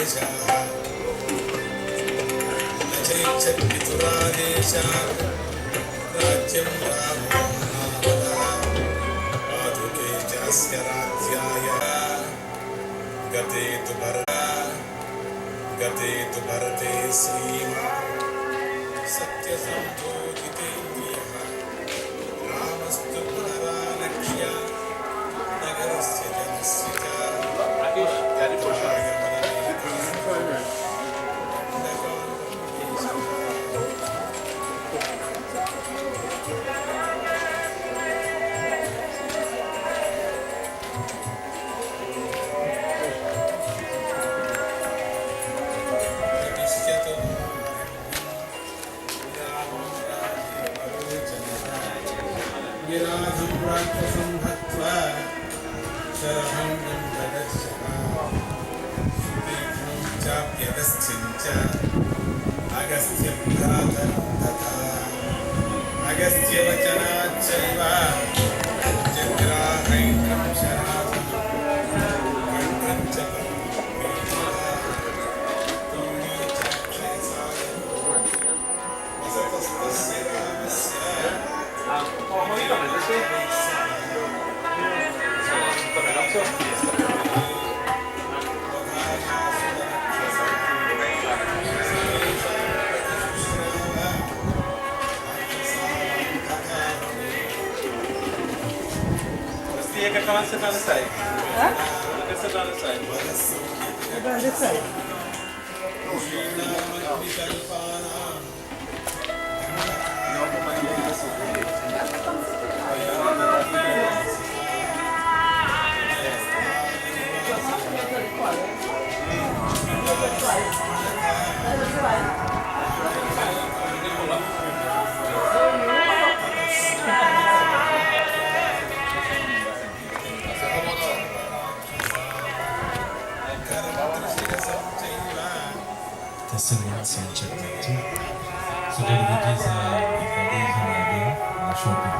राज्यं पादुके चास्य राज्याय गते तु भरते श्रीमान् सत्यसम्भोजितेन्द्रियः रामस्तु पुनरालक्ष्य नगरस्य जनस्य च अगस्त्यवचनाच्चैव जग्राहैन्द्रं शराधं खड्गं च वसतस्तस्य रामस्य Che come se non sei? Che se non sei? Dove sei? Testimonies in chapter 2. So the images are a short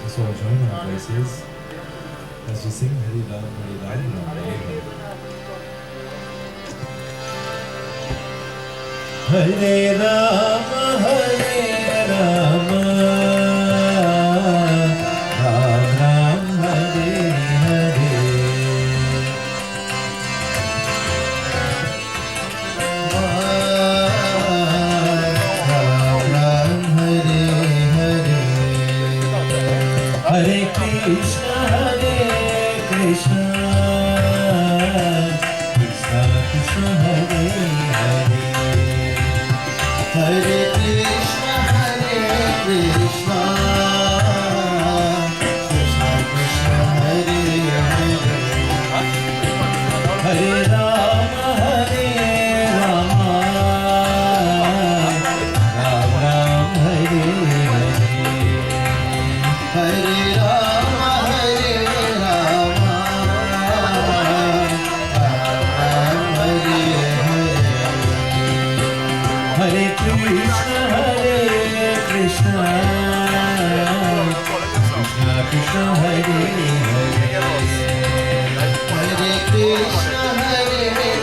just all join our voices as we sing Hari Ram, Hari Ram, Ram Ram. Hare Rama, Hare Rama, Ram Ram, Hare Hare. Hare Krishna, Krishna Krishna, Hare Hare. Hare Krishna, Krishna Krishna Krishna, Hare Hare. Hare Rama, Hare Rama, Ram Ram, Hare Hare. Hare Rama, Hare Rama, Ram Ram, Hare Hare. Hare Krishna, Krishna Krishna, Hare Hare. Hare Krishna,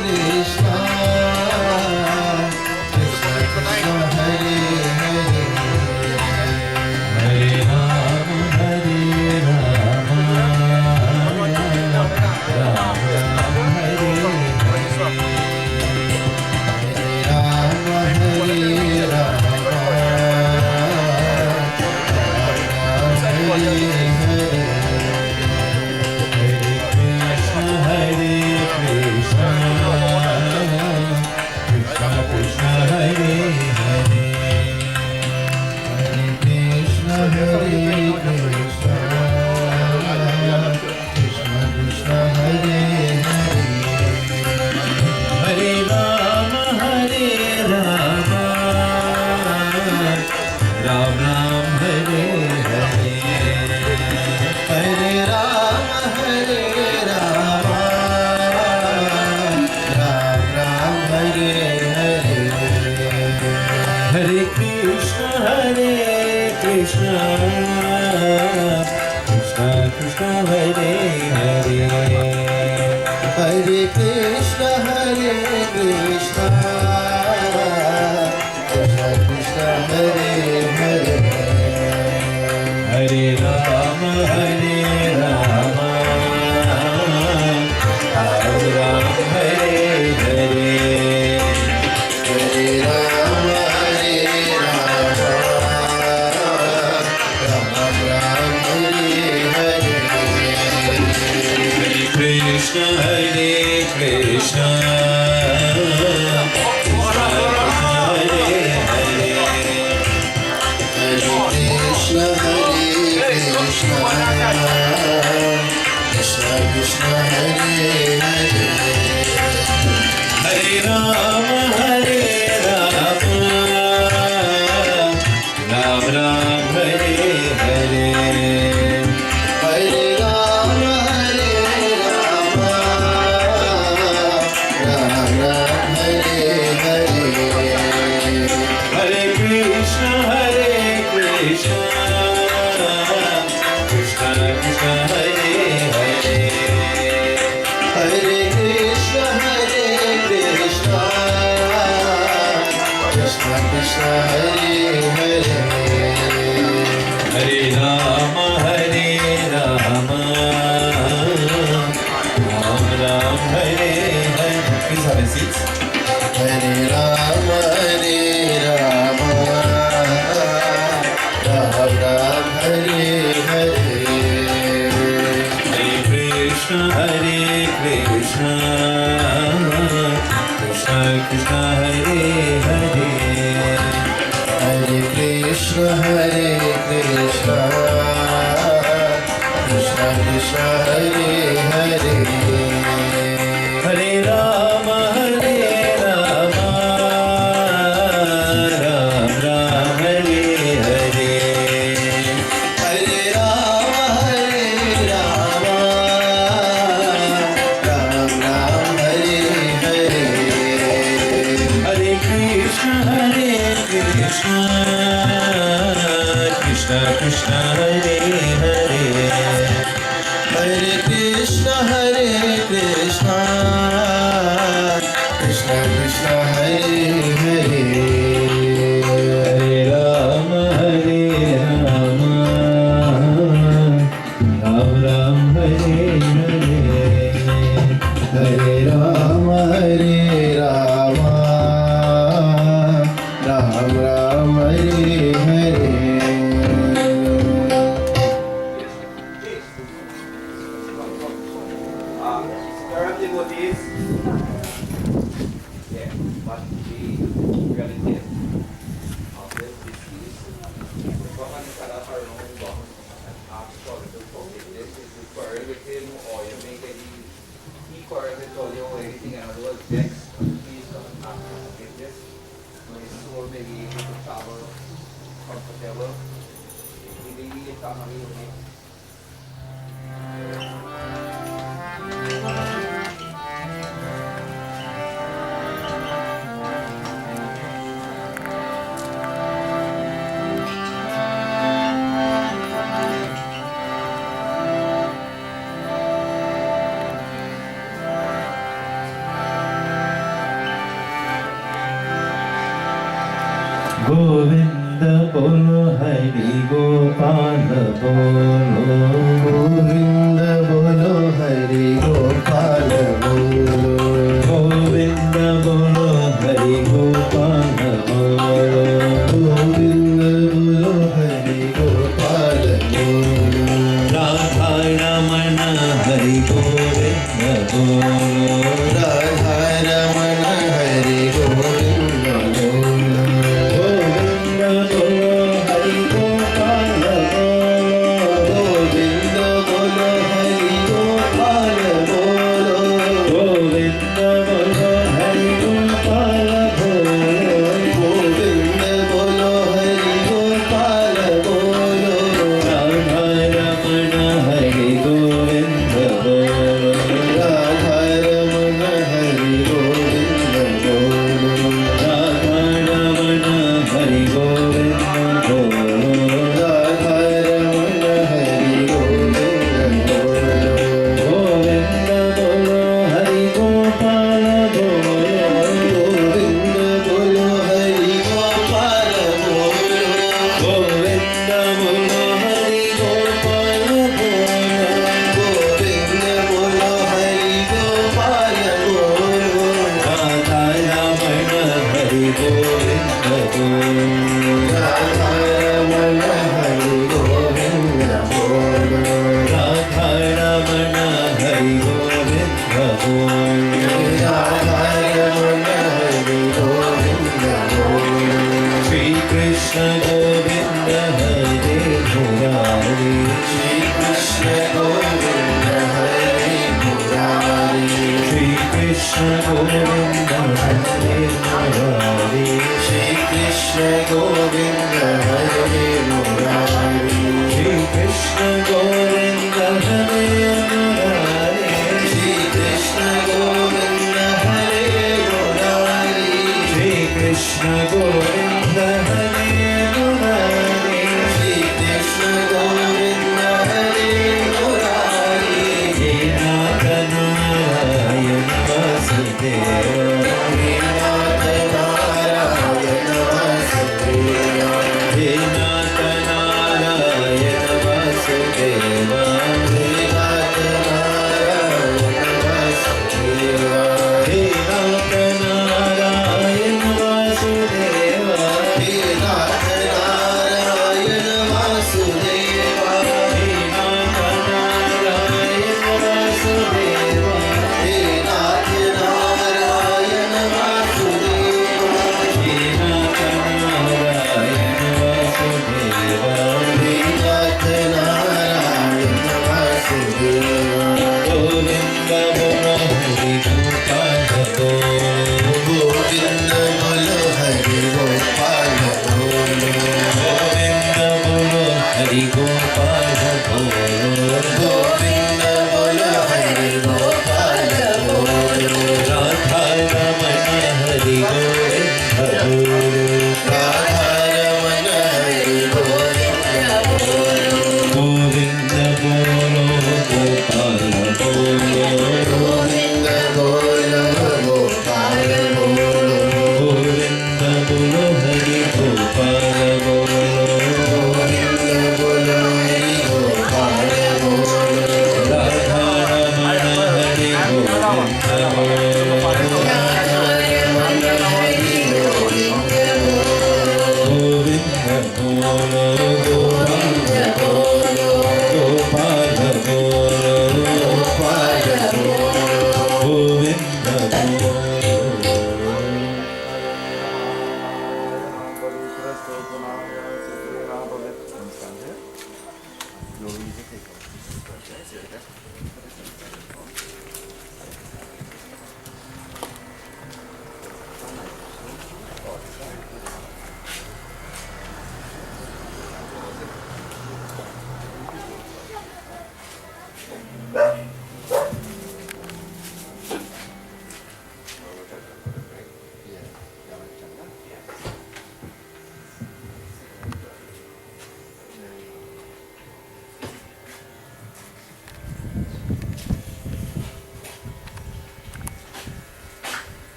Krishna Krishna Krishna, Hare Hare. Hare Rama, Hare Rama, Ram Ram, Hare Hare. Rama, Hare Rama, Hare Hare. Hare Krishna, Krishna Krishna, Hare Hare. Hare Krishna, Hare Krishna, Krishna Krishna, Hare Hare. Hare Rama, Hare Rama, Ram Ram, Hare Hare. Hare Rama, Hare Rama, Ram Ram, Hare Hare. Hare Krishna, Krishna Krishna, Hare Hare. Hare Krishna, Krishna Krishna Krishna, Hare Hare. Hare Rama, Hare Rama, Ram Ram, Hare Hare. Hare Rama, Hare Rama, Ram Ram, Hare Hare. Hare Krishna, Krishna Hare Hare. Hare Krishna, Krishna Krishna Krishna, Hare Hare. Hare Rama, Hare Rama, Ram Ram, Hare Hare. Hare Rama, Hare Rama, Ram Ram, Hare Hare. Hare Krishna, Krishna Krishna Krishna, Hare Hare. Hare Krishna, Krishna Krishna Krishna, Hare Hare. Hare Rama, Hare Rama, Ram Ram, Hare Hare. Please have a seat. Hare Rama, Hare Rama, Ram Ram, Hare Hare. Hare Krishna, Krishna Krishna Krishna, Hare Hare. Hare Krishna, Krishna Krishna Krishna, Hare Hare. Hare Rama, Hare Rama, Ram Ram, Hare Hare. Hare Rama, Hare Rama, Ram Ram, Hare Hare. Hare Krishna, Krishna Krishna Krishna, Hare audio or anything and otherwise text, please come and ask us to get this. My soul may be able to travel comfortable. Hindi tama yun eh. Govind बोलो हरि गोपाल बोलो गोविंद बोलो हरि गोपाल बोलो गोविंद बोलो हरि गोपाल बोलो गोविंद बोलो हरि गोपाल बोलो राधा रमण हरि गोविंद बोलो राधा रमण हरि गोविंद बोलो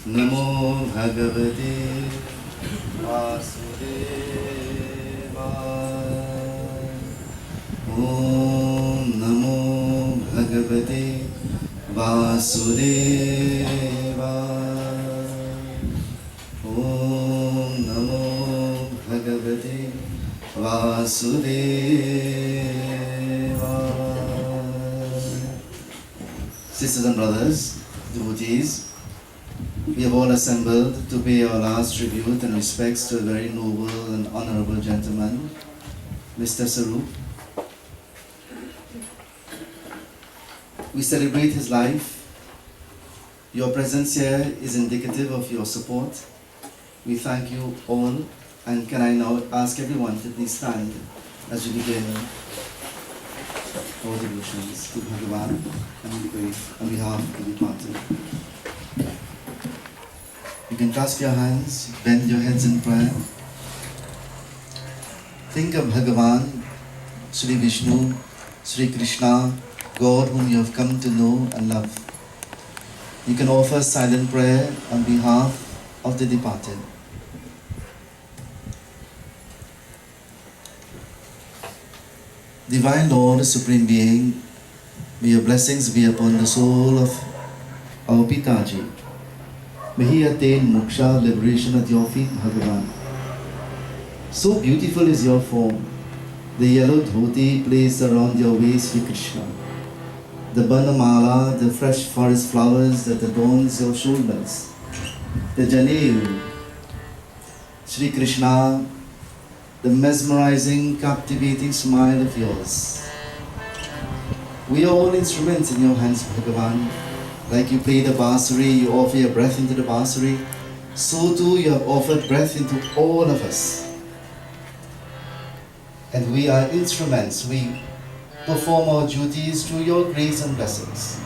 नमो भगवते वासुदेवाय। ॐ नमो भगवते वासुदेवाय। ॐ नमो भगवते वासुदेवाय। Sisters and brothers, devotees, we have all assembled to pay our last tribute and respects to a very noble and honorable gentleman, Mr. Saroop. We celebrate his life. Your presence here is indicative of your support. We thank you all, and can I now ask everyone to please stand as we begin our devotions to Bhagavan and we pray on behalf of the departed. You can clasp your hands, bend your heads in prayer. Think of Bhagavan, Sri Vishnu, Sri Krishna, God whom you have come to know and love. You can offer silent prayer on behalf of the departed. Divine Lord, Supreme Being, may your blessings be upon the soul of our Pitaji. May he attain moksha, liberation at your feet, Bhagavan. So beautiful is your form, the yellow dhoti placed around your waist, Sri Krishna, the banamala, the fresh forest flowers that adorns your shoulders, the janeyu, Sri Krishna, the mesmerizing, captivating smile of yours. We are all instruments in your hands, Bhagavan. Like you play the bansuri, you offer your breath into the bansuri, so too you have offered breath into all of us. And we are instruments. We perform our duties through your grace and blessings.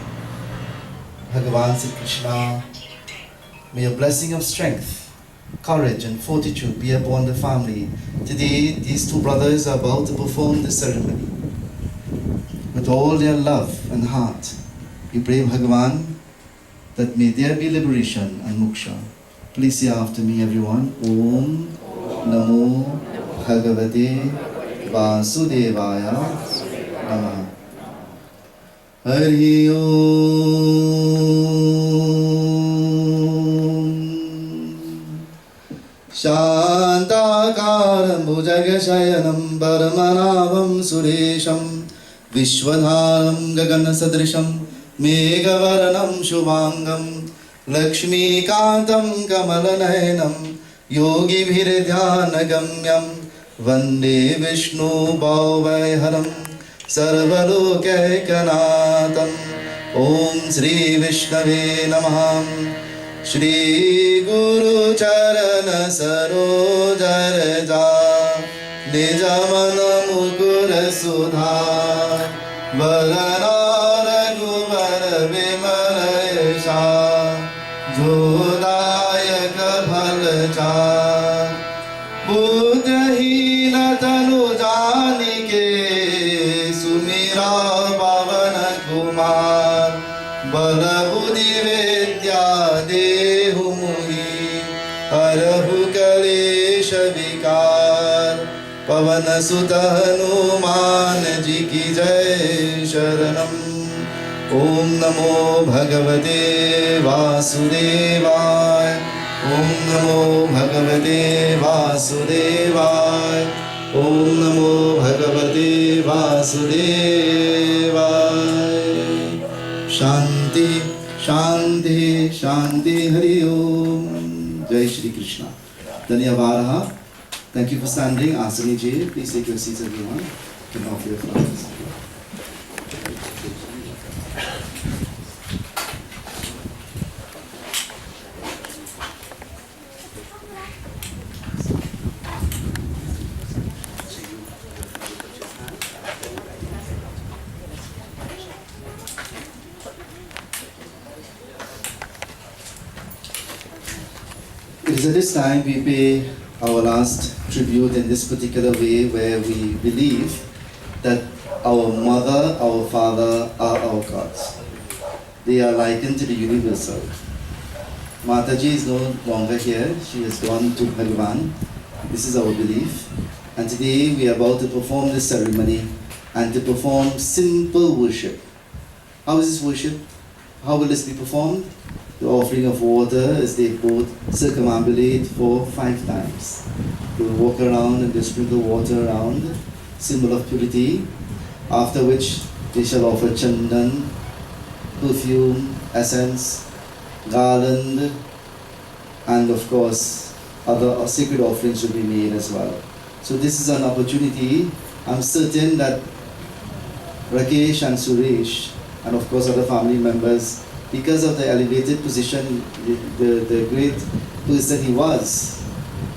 Bhagavan Sri Krishna, may your blessing of strength, courage and fortitude be upon the family. Today, these two brothers are about to perform this ceremony. With all their love and heart, we pray, Bhagavan, that may there be liberation and moksha. Please say after me, everyone. Om Namo Bhagavate Vasudevaya Namah. Hari Om. Shantakaram Bhujagasayanam Paramanavam Suresham Vishwadharam Gaganasadrisham Megavaranam Shubhangam Lakshmikantam Kamalaнаянam Yogi Bhirdhyanagamyam Vande Vishnu Bhavaiharam Sarvalokaikanaatam. Om Sri Vishnave Namah. Shri Guru Charana Saroja Nijamana Mukura Sudha Varana Raghuvara Vimalayasha Jodayaka Bhalacha Buddhahina Tanu Janike Sumira Pavana Kumar Bala Buddhi Vidya Dehu Muhi Harahu Kalesha Vikar Pavan Sutta Hanuman Ji Ki Jai Sharanam. Om Namo Bhagavate Vasudevaya. Om Namo Bhagavate Vasudevaya. Om Namo Bhagavate Vasudevaya. Shanti, Shanti, Shanti, Hari Om. Jai Shri Krishna. Dhanyavadaha. Thank you for standing. Asani ji, please take your seats, everyone. You can offer your flowers. It is at this time we pay our last tribute in this particular way, where we believe that our mother, our father are our gods. They are likened to the universal. Mataji is no longer here. She has gone to Bhagavan. This is our belief. And today we are about to perform this ceremony and to perform simple worship. How is this worship? How will this be performed? The offering of water as they both circumambulate for 5 times. They will walk around and they sprinkle water around, symbol of purity, after which they shall offer chandan, perfume, essence, garland, and of course other sacred offerings will be made as well. So this is an opportunity. I'm certain that Rakesh and Suresh and of course other family members, because of the elevated position, the great person he was,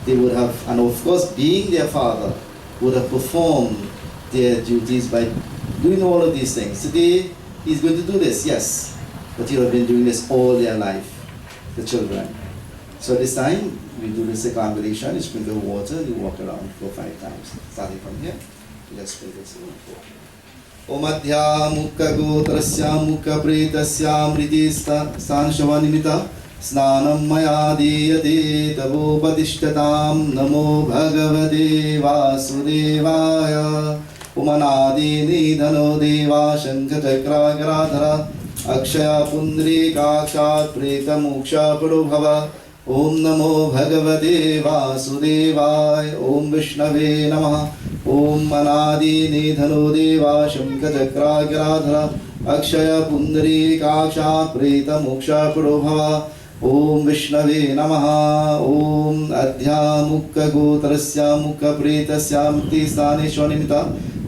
they would have, and of course being their father, would have performed their duties by doing all of these things. Today he's going to do this, yes, but he would have been doing this all their life, the children. So this time we do the circumambulation, you sprinkle water, you walk around for 5 times. Starting from here, let's sprinkle some water. Om Adhya Mukha Gotrasya Mukha Pretasya Mriti Stanshava Snanam Maya Diyate Tavo Padishtatam Namo Bhagavate Vasudevaya Umanadi Nidhano Deva Shankachakra Garadhara Akshaya Pundri Kakshat Preta Moksha Padobhava Om Namo Bhagavate Vasudevaya Om Vishnave Namaha Om Anadi Nidhano Deva Shankachakra Garadhara Akshaya Pundri Kakshat Preta Moksha Padobhava Om Vishnave Namaha Om Adhya Mukha Gotrasya Mukha Pretasya Mukti Stane Shwanimita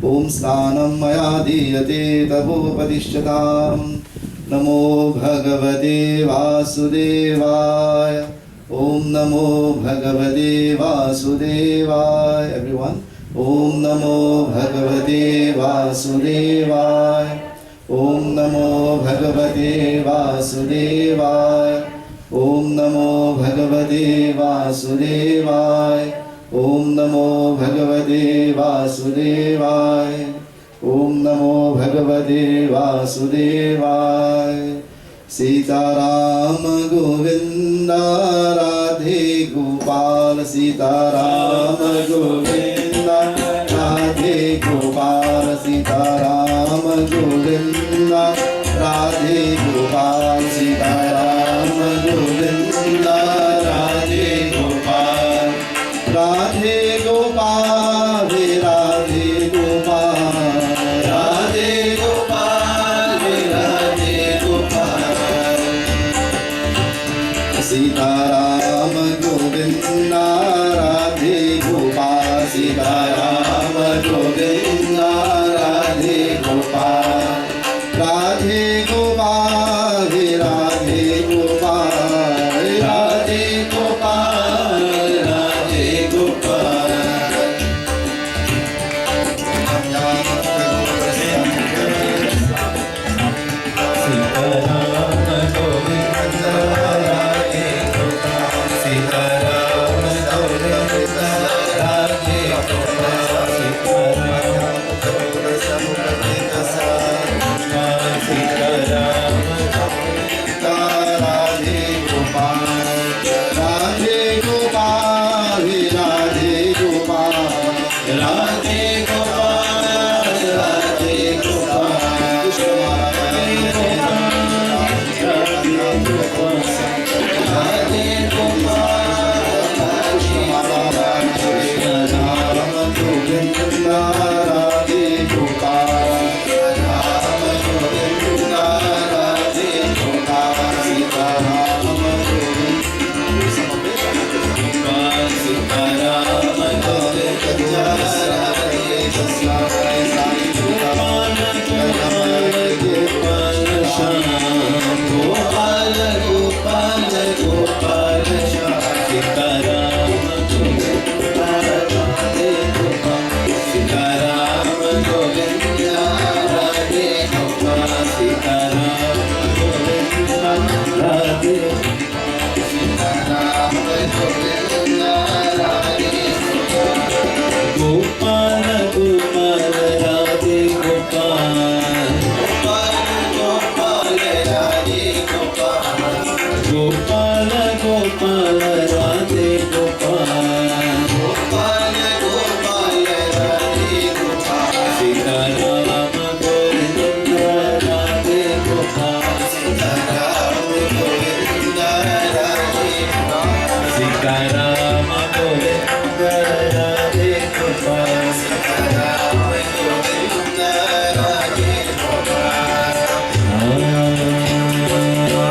Om Snanam Maya Diyate Tavo Padishyatam Namo Bhagavate Vasudevaya Om Namo Bhagavate Vasudevaya. Everyone. Om Namo Bhagavate Vasudevaya. Om Namo Bhagavate Vasudevaya. Om Namo Bhagavate Vasudevaya. Om Namo Bhagavate Vasudevaya. Om Namo Bhagavate Vasudevaya. Sitaram Govinda Radhe Gopal Sitaram Govinda Radhe Gopal Sitaram Govinda Radhe Gopal Sitaram Govinda Radhe Gopal Radhe Gopal Radhe Gopal Radhe Gopal Radhe Gopal Sitaram Govinda Radhe Gopal Sitaram Govinda Radhe Gopal Radhe Gopal Radhe Gopal Radhe Gopal Radhe Gopal Sitaram Govinda Radhe Gopal Sitaram Gopal Radhe Gopal Gopal Gopal Radhe Gopal Sitaram Govinda Radhe Gopal Sitaram Govinda Radhe Gopal Sitaram Govinda Radhe Gopal Sitaram Govinda Radhe Gopal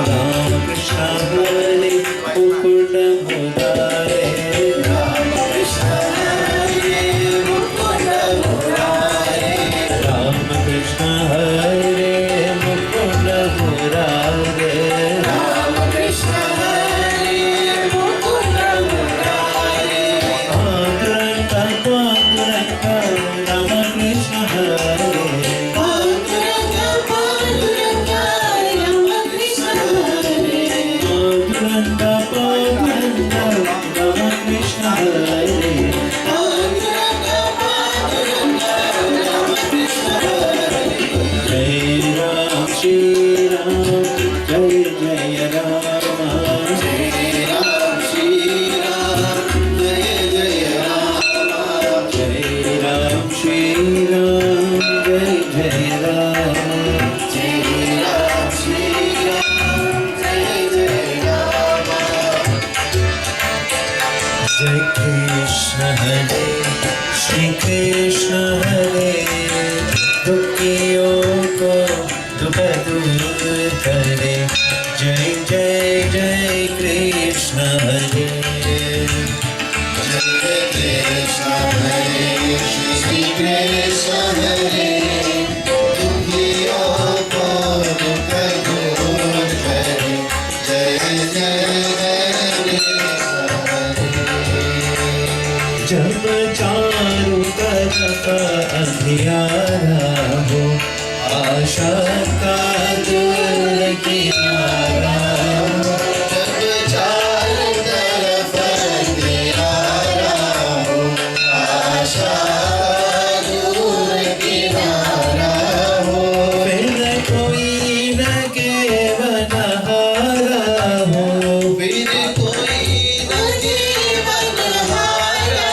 Ram Krishna Hare Mukunda Murare Ram Krishna Hare Mukunda Murare Ram Krishna Hare Mukunda Murare Ram Krishna Hare Mukunda Murare Panduranga Panduranga Rama Krishna Hare Panduranga Panduranga Rama Krishna Hare Panduranga Panduranga Rama Krishna Hare Panduranga Panduranga Rama Krishna Hare Jai Ram Shri Ram Jai Jai Rama Jai Ram Shri Ram Jai Jai Rama Jai Ram Shri Ram Jai Jai Rama Jai Ram Shri Ram Jai Jai Rama Jai Krishna Hare Shri Krishna Hare Dukhiyon ko dukha dur kare Jai Jai Jai Krishna Hare Jai Krishna Hare Shri Krishna Hare Dukhiyon ko dukha dur kare Jai Jai Jai Krishna Hare जब चारों तरफ अंधियारा हो आशा का दूर किनारा हो जब चारों तरफ अंधियारा हो आशा का दूर किनारा हो फिर कोई लगे बनहारा हो फिर कोई लगे बनहारा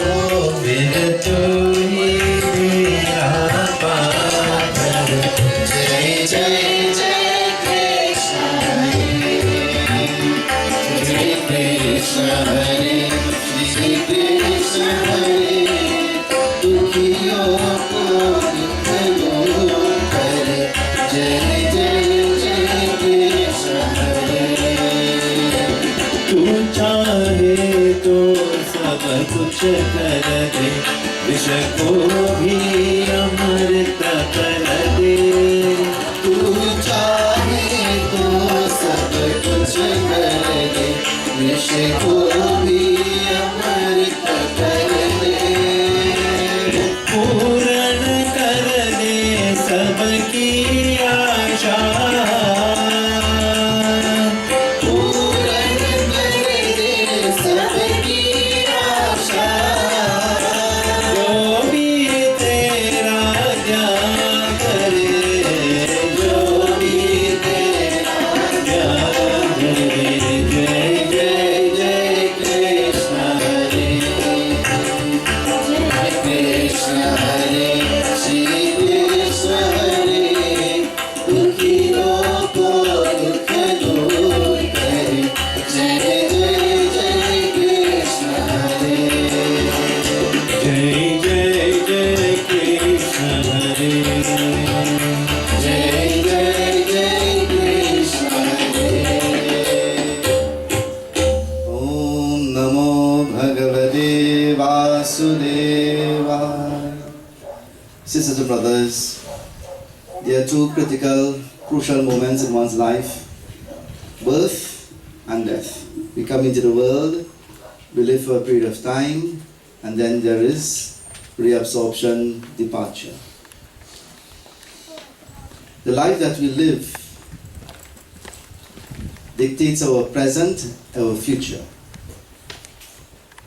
हो फिर तू ही मेरा पार जय जय जय कृष्ण हरे जय कृष्ण हरे श्री कृष्ण हरे दुखियों को दुख दूर करे जय जय जय कृष्ण हरे तू चाहे तो सब कुछ कर दे विष को भी अमृत कर दे तू चाहे तो सब कुछ कर दे विष को भी अमृत कर दे पूर्ण कर दे सबकी आशा पूर्ण कर दे सबकी आशा जो भी तेरा ध्यान करे जो भी तेरा ध्यान करे जय जय जय कृष्ण हरे जय कृष्ण हरे श्री कृष्ण हरे दुखियों को दुख दूर करे जय जय जय कृष्ण हरे जय जय जय कृष्ण हरे जय जय जय कृष्ण हरे Om Namo Bhagavate Vasudevaya. Sisters and brothers, there are two critical, crucial moments in one's life: birth and death. We come into the world, we live for a period of time, and then there is reabsorption, departure. The life that we live dictates our present, our future.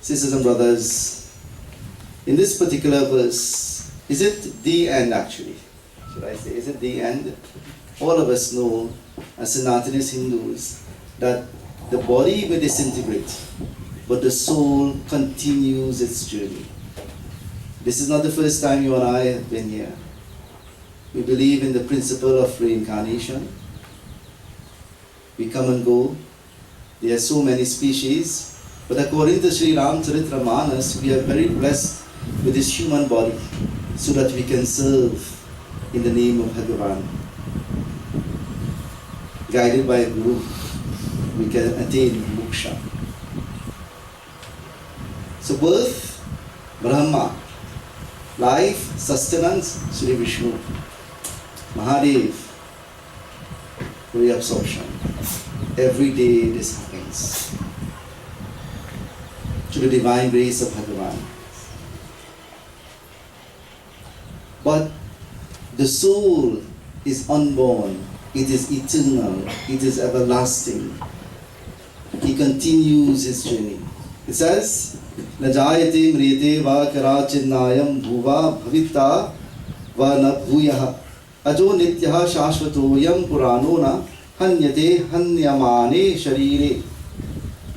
Sisters and brothers, in this particular verse, is it the end actually? Should I say, is it the end? All of us know, as Sanatanis Hindus, that The body may disintegrate, but the soul continues its journey. This is not the first time you and I have been here. We believe in the principle of reincarnation. We come and go. There are so many species, but according to Sri Ramcharitamanas, we are very blessed with this human body so that we can serve in the name of Bhagavan. Guided by a Guru, we can attain moksha. So birth, Brahma. Life, sustenance, Sri Vishnu. Mahadev, reabsorption. Every day this happens. To the divine grace of Bhagavan. But the soul is unborn. It is eternal. It is everlasting. He continues his journey. It says, Najayate mriyate va karachinnayam bhuva bhavita va na bhuyaha ajo nityaha shashvatoyam puranona hanyate hanyamane sharire.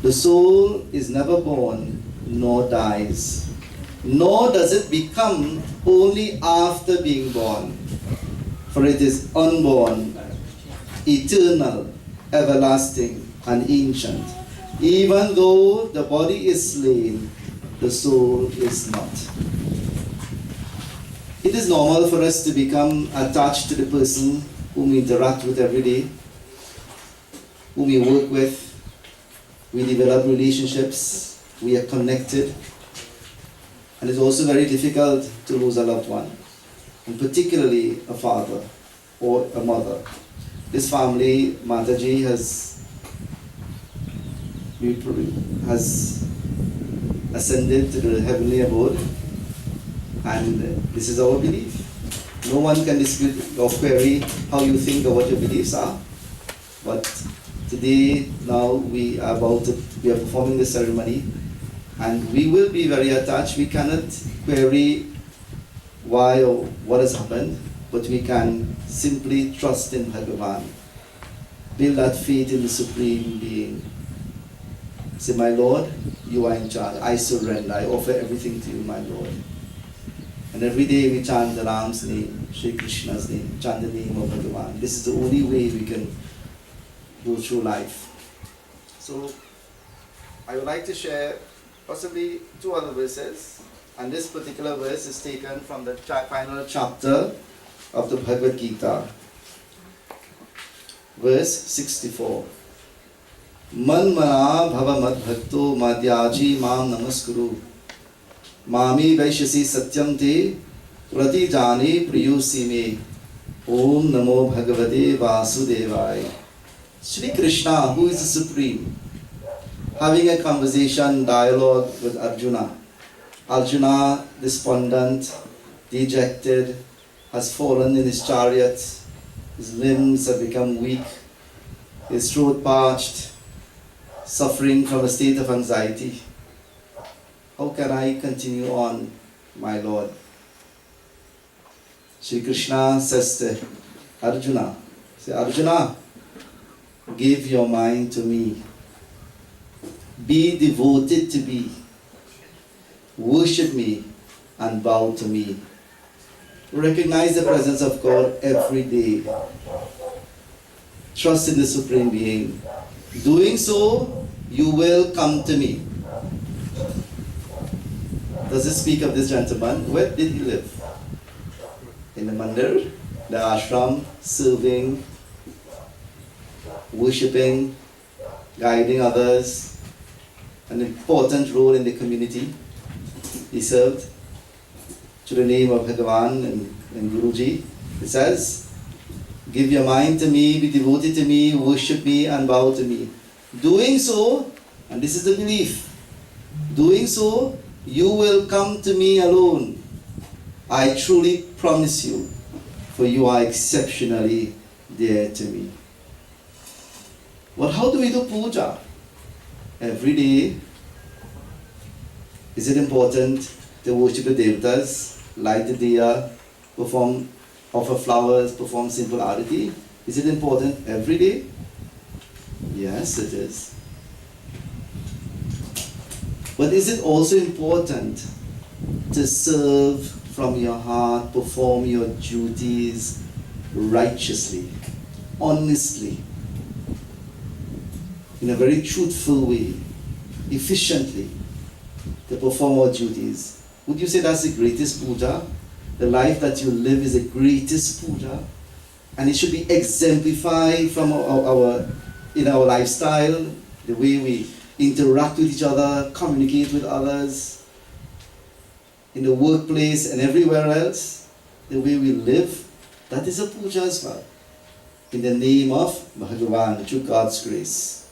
The soul is never born nor dies, nor does it become only after being born. For it is unborn, eternal, everlasting, and ancient. Even though the body is slain, the soul is not. It is normal for us to become attached to the person whom we interact with every day, whom we work with. We develop relationships, we are connected, and it's also very difficult to lose a loved one, and particularly a father or a mother. This family, Mataji, has ascended to the heavenly abode, and this is our belief. No one can dispute or query how you think or what your beliefs are. But today, now we are performing the ceremony, and we will be very attached. We cannot query why or what has happened, but we can simply trust in Bhagavan. Build that faith in the Supreme Being. Say, my Lord, you are in charge. I surrender. I offer everything to you, my Lord. And every day we chant the Ram's name, Shri Krishna's name, chant the name of Bhagavan. This is the only way we can go through life. So, I would like to share possibly two other verses. And this particular verse is taken from the final chapter of the Bhagavad Gita. Verse 64. Manmana bhava mad bhakto madhyaji mam namaskuru mami vaishasi satyam te pratijani priyusi me om namo bhagavate vasudevaya. Shri Krishna, who is the Supreme, having a conversation, dialogue with Arjuna. Arjuna, despondent, dejected, has fallen in his chariot. His limbs have become weak, his throat parched, suffering from a state of anxiety. How can I continue on, my Lord? Shri Krishna says to Arjuna, Arjuna, give your mind to me. Be devoted to me. Worship me and bow to me. Recognize the presence of God every day. Trust in the Supreme Being. Doing so, you will come to me. Does it speak of this gentleman? Where did he live? In the mandir, the ashram, serving, worshipping, guiding others, an important role in the community. He served to the name of Bhagavan and Guruji. It says, give your mind to me, be devoted to me, worship me and bow to me. Doing so, and this is the belief, doing so, you will come to me alone. I truly promise you, for you are exceptionally dear to me. But how do we do puja? Every day. Is it important to worship the devatas, light the diya, offer flowers, perform simple arati? Is it important every day? Yes, it is. But is it also important to serve from your heart, perform your duties righteously, honestly, in a very truthful way, efficiently, to perform our duties? Would you say that's the greatest puja? The life that you live is the greatest puja? And it should be exemplified from in our lifestyle, the way we interact with each other, communicate with others, in the workplace and everywhere else, the way we live. That is a puja as well. In the name of Bhagavan, through God's grace.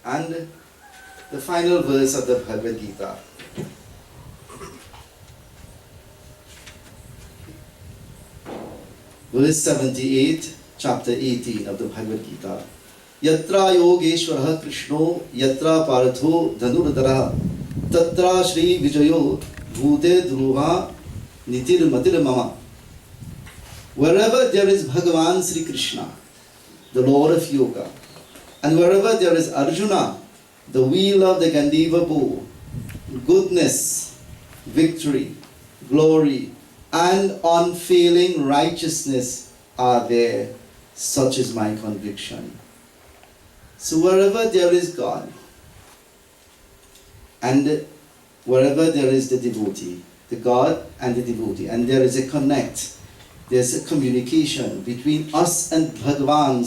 And the final verse of the Bhagavad Gita. Verse 78, chapter 18 of the Bhagavad Gita. Yatra yogeshwara krishno yatra partho dhanurdara tatra shri vijayo bhute dhruva nitir matir mama. Wherever there is Bhagavan Sri Krishna, the Lord of Yoga, and wherever there is Arjuna, the wheel of the Gandiva bow, goodness, victory, glory, and unfailing righteousness are there. Such is my conviction. So wherever there is God, and wherever there is the devotee, the God and the devotee, and there is a connect, there's a communication between us and Bhagavan,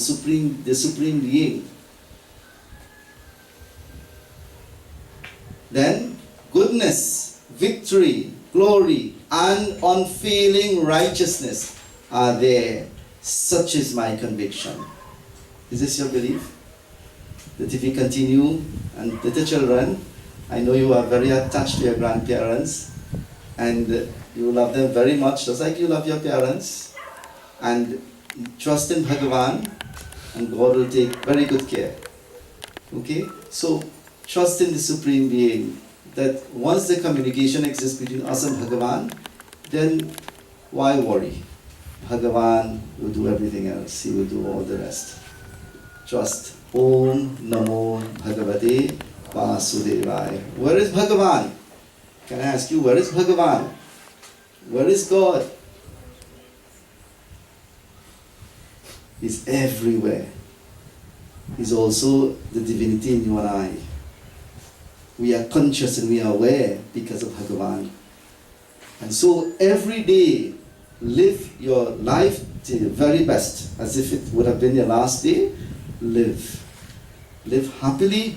the Supreme Being, then goodness, victory, glory, and unfailing righteousness are there. Such is my conviction. Is this your belief? That if you continue, and little children, I know you are very attached to your grandparents, and you love them very much, just like you love your parents, and trust in Bhagavan, and God will take very good care. Okay? So, trust in the Supreme Being, that once the communication exists between us and Bhagavan, then why worry? Bhagavan will do everything else. He will do all the rest. Trust. Om Namo Bhagavate Vasudevaya. Where is Bhagavan? Can I ask you, where is Bhagavan? Where is God? He's everywhere. He's also the divinity in you and I. We are conscious and we are aware because of Bhagavan. And so every day, live your life to the very best, as if it would have been your last day. Live. Live happily,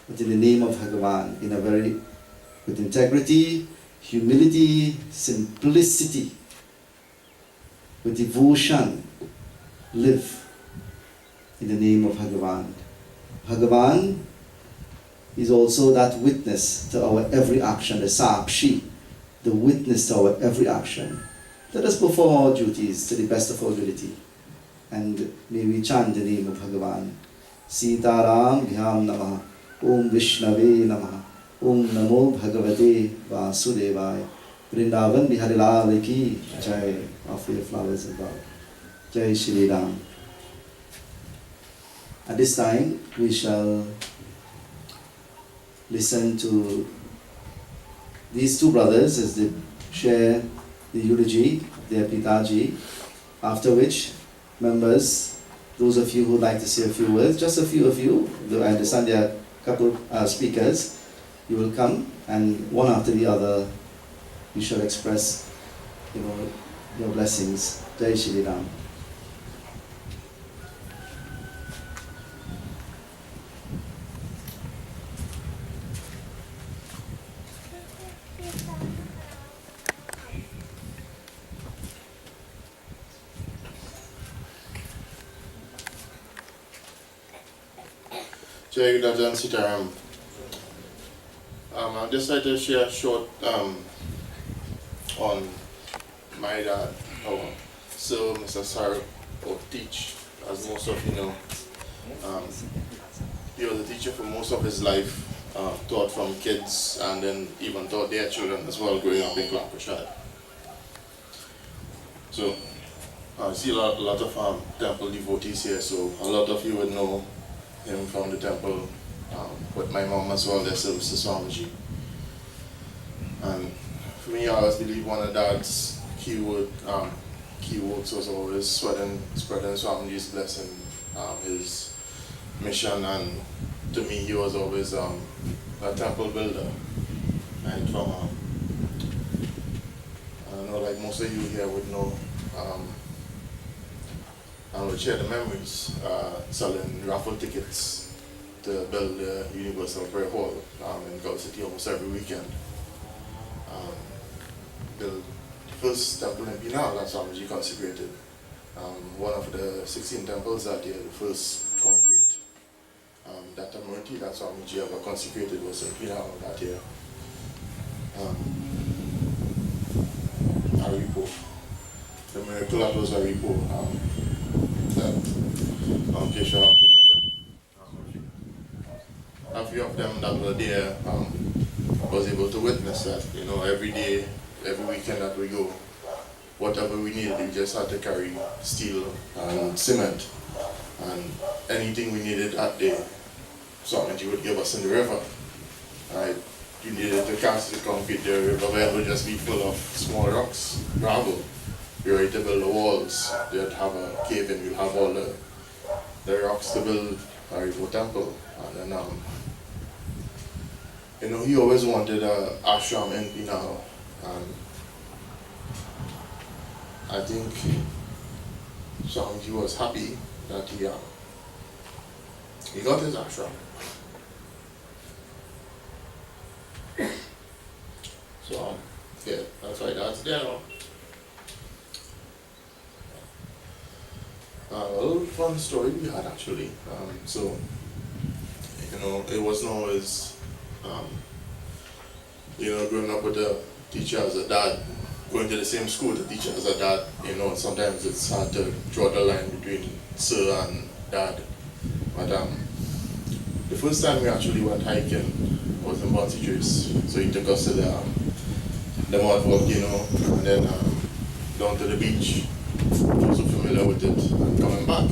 but in the name of Bhagavan, with integrity, humility, simplicity, with devotion. Live in the name of Bhagavan. Bhagavan is also that witness to our every action, the Sakshi, the witness to our every action. Let us perform our duties to the best of our ability. And may we chant the name of Bhagavan. Sitaram Bhyam Namaha. Om Vishnave Namaha. Om Namo Bhagavate Vasudevaya. Vrindavan Bihari Lal Ki Jai. Offer your flowers of love. Jai Shri Ram. At this time, we shall listen to these two brothers as they share the eulogy of their Pitaji, after which members, those of you who would like to say a few words, just a few of you, though I understand there are a couple speakers, you will come, and one after the other, you shall express, your blessings. Jai Shri Ram. Jai Rajan Sitaram. I'd just like to share a short on my dad, so Mr. Saroop, or teach, as most of you know. He was a teacher for most of his life, taught from kids and then even taught their children as well growing up in Lancashire. So I see a lot of temple devotees here, so a lot of you would know him from the temple with my mom as well, their service to Swamiji. And for me, I always believe one of Dad's keywords was always spreading Swamiji's blessing, his mission, and to me, he was always a temple builder. And from, I know like most of you here would know, I would share the memories, selling raffle tickets to build the Universal Prayer Hall in Gulf City almost every weekend. The first temple in Penal that Swamiji consecrated, one of the 16 temples that year, the first concrete Banwarie that Swamiji ever consecrated was in Penal that year. Aripo, the miracle that was Aripo, Invocation. A few of them that were there was able to witness that, every day, every weekend that we go, whatever we needed, we just had to carry steel and cement, and anything we needed that day, Swamiji would give us in the river. Right? You needed to cast the concrete, the river bed would just be full of small rocks, gravel. You're ready to build the walls. They'd have a cave in, you'll have all the rocks to build a Aripo temple. And then, he always wanted an ashram in Penal. And I think Swamiji was happy that he got his ashram. So, yeah, that's why that's there now. A little fun story we had actually. It wasn't always, growing up with a teacher as a dad, going to the same school with a teacher as a dad, sometimes it's hard to draw the line between sir and dad. But the first time we actually went hiking was in Bouncy Trace. So he took us to the mud volcano and then down to the beach. He was so familiar with it and coming back.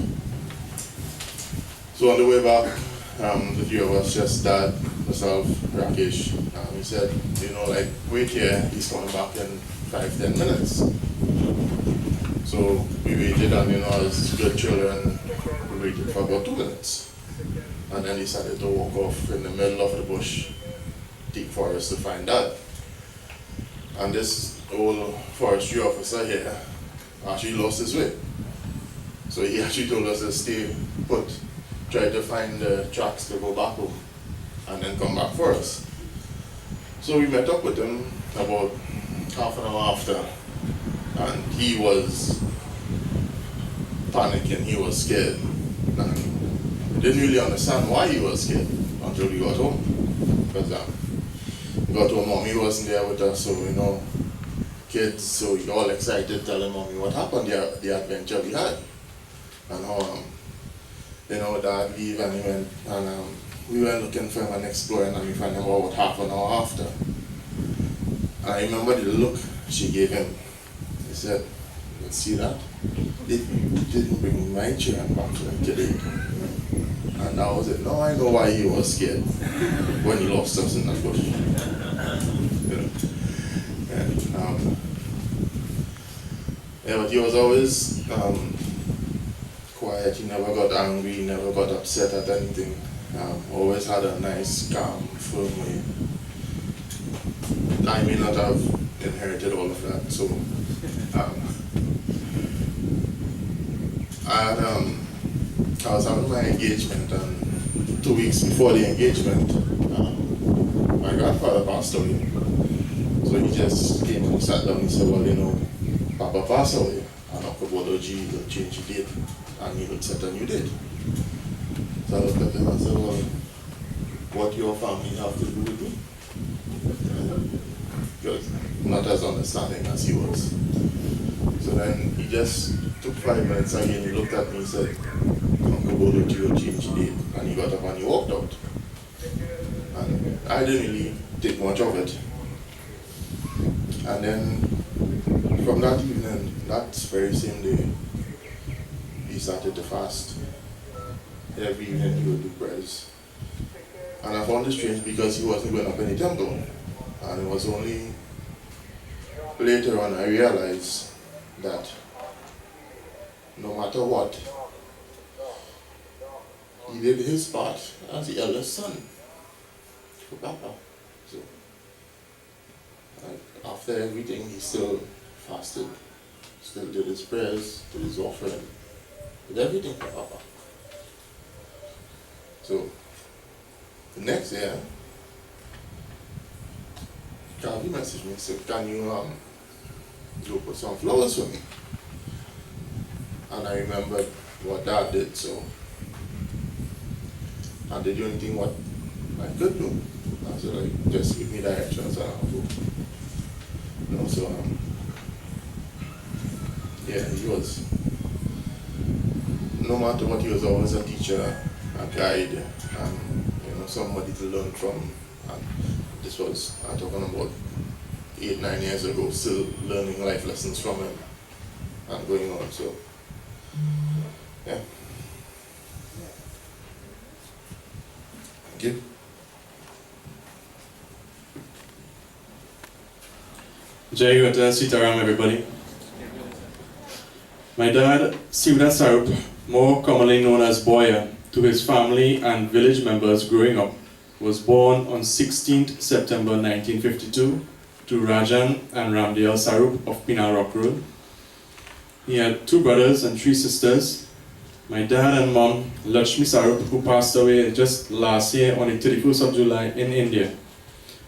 So on the way back, the three of us, just Dad, myself, Rakesh, he said, wait here, he's coming back in 5-10 minutes. So we waited and, as good children, we waited for about 2 minutes. And then he decided to walk off in the middle of the bush, deep forest to find Dad. And this old forestry officer here actually lost his way. So he actually told us to stay put, try to find the tracks to go back home, and then come back for us. So we met up with him about half an hour after, and he was panicking, he was scared. And we didn't really understand why he was scared until we got home. Because we got home, Mommy wasn't there with us, so kids, so we all excited, telling Mommy what happened, the adventure we had. And how, Dad leave and he went, and we went looking for him and exploring, and we found him about half an hour after. And I remember the look she gave him. He said, "You see that? They didn't bring my children back to him today." And that was it. Now I know why he was scared when he lost us in that bush. But he was always quiet. He never got angry, he never got upset at anything. Always had a nice, calm, firm way. I may not have inherited all of that, so I was having my engagement, and 2 weeks before the engagement, my grandfather passed away. So he just came and sat down and said, "Well, Papa passed away, and Eulogy will change the date, and he will set a new date." So I looked at him and said, "Well, what your family have to do with me?" Because not as understanding as he was. So then he just took 5 minutes again, he looked at me and said, "Uncle Eulogy will change the date," and he got up and he walked out. And I didn't really take much of it. And then from that evening, that very same day, he started to fast. Every evening he would do prayers. And I found it strange because he wasn't going up any temple. And it was only later on I realized that no matter what, he did his part as the eldest son for Papa. So after everything, he still fasted, still did his prayers, did his offering, did everything for Papa. So the next year, Calvi messaged me and said, can you go put some flowers for me? And I remembered what Dad did, so I did the only thing what I could do. I said, like, just give me directions and I'll go. You know, so yeah, he was, no matter what, he was always a teacher, a guide, and you know, somebody to learn from. And this was, I'm talking about 8-9 years ago, still learning life lessons from him and going on. So yeah. Thank you. Sieudath, Sitaram, everybody. My dad, Sieudath Saroop, more commonly known as Boya, to his family and village members growing up, was born on 16th September 1952 to Rajan and Ramdale Saroop of Penal Rock Road. He had 2 brothers and 3 sisters. My dad and mom, Lakshmi Saroop, who passed away just last year on the 31st of July in India,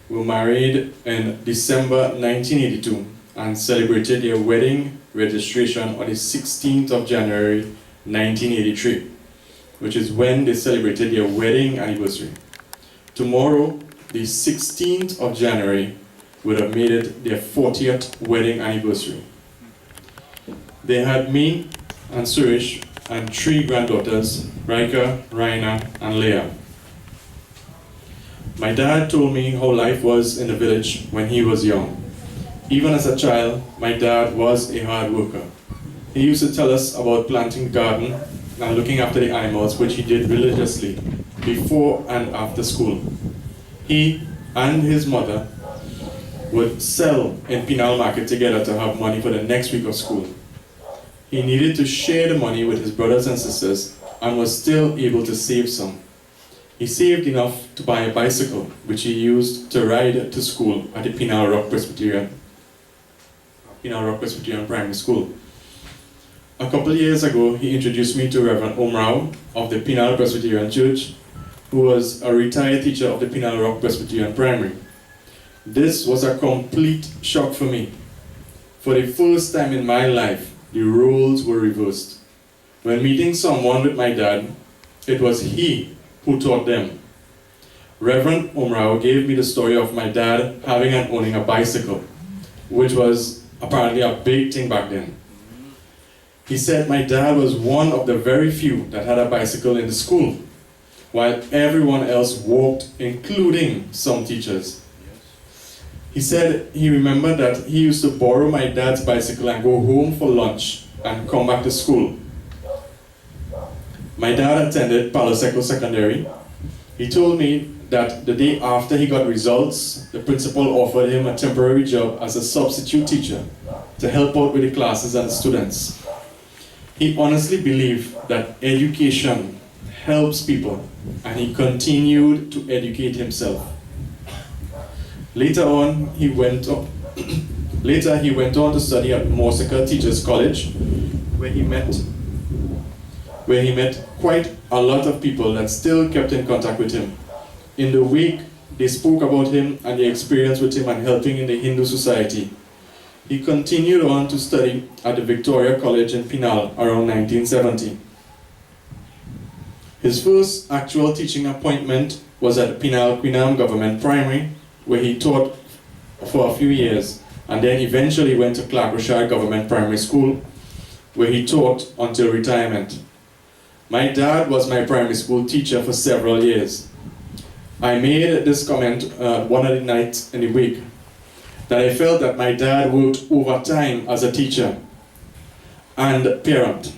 were married in December 1982 and celebrated their wedding registration on the 16th of January 1983, which is when they celebrated their wedding anniversary. Tomorrow, the 16th of January, would have made it their 40th wedding anniversary. They had me and Suresh and 3 granddaughters, Raika, Raina, and Leah. My dad told me how life was in the village when he was young. Even as a child, my dad was a hard worker. He used to tell us about planting the garden and looking after the animals, which he did religiously before and after school. He and his mother would sell in Penal market together to have money for the next week of school. He needed to share the money with his brothers and sisters and was still able to save some. He saved enough to buy a bicycle, which he used to ride to school at the Penal Rock Presbyterian Primary School. A couple of years ago, he introduced me to Reverend Omrao of the Penal Presbyterian Church, who was a retired teacher of the Penal Rock Presbyterian Primary. This was a complete shock for me. For the first time in my life, the roles were reversed. When meeting someone with my dad, it was he who taught them. Reverend Omrao gave me the story of my dad having and owning a bicycle, which was apparently a big thing back then. He said my dad was one of the very few that had a bicycle in the school, while everyone else walked, including some teachers. He said he remembered that he used to borrow my dad's bicycle and go home for lunch and come back to school. My dad attended Palo Seco Secondary. He told me that the day after he got results, the principal offered him a temporary job as a substitute teacher to help out with the classes and students. He honestly believed that education helps people, and he continued to educate himself. Later he went on to study at Morsika Teachers College, where he met quite a lot of people that still kept in contact with him. In the week, they spoke about him and their experience with him and helping in the Hindu society. He continued on to study at the Victoria College in Penal around 1970. His first actual teaching appointment was at Penal Queenam Government Primary, where he taught for a few years, and then eventually went to Clark Rochard Government Primary School, where he taught until retirement. My dad was my primary school teacher for several years. I made this comment one of the nights in the week, that I felt that my dad worked overtime as a teacher and parent.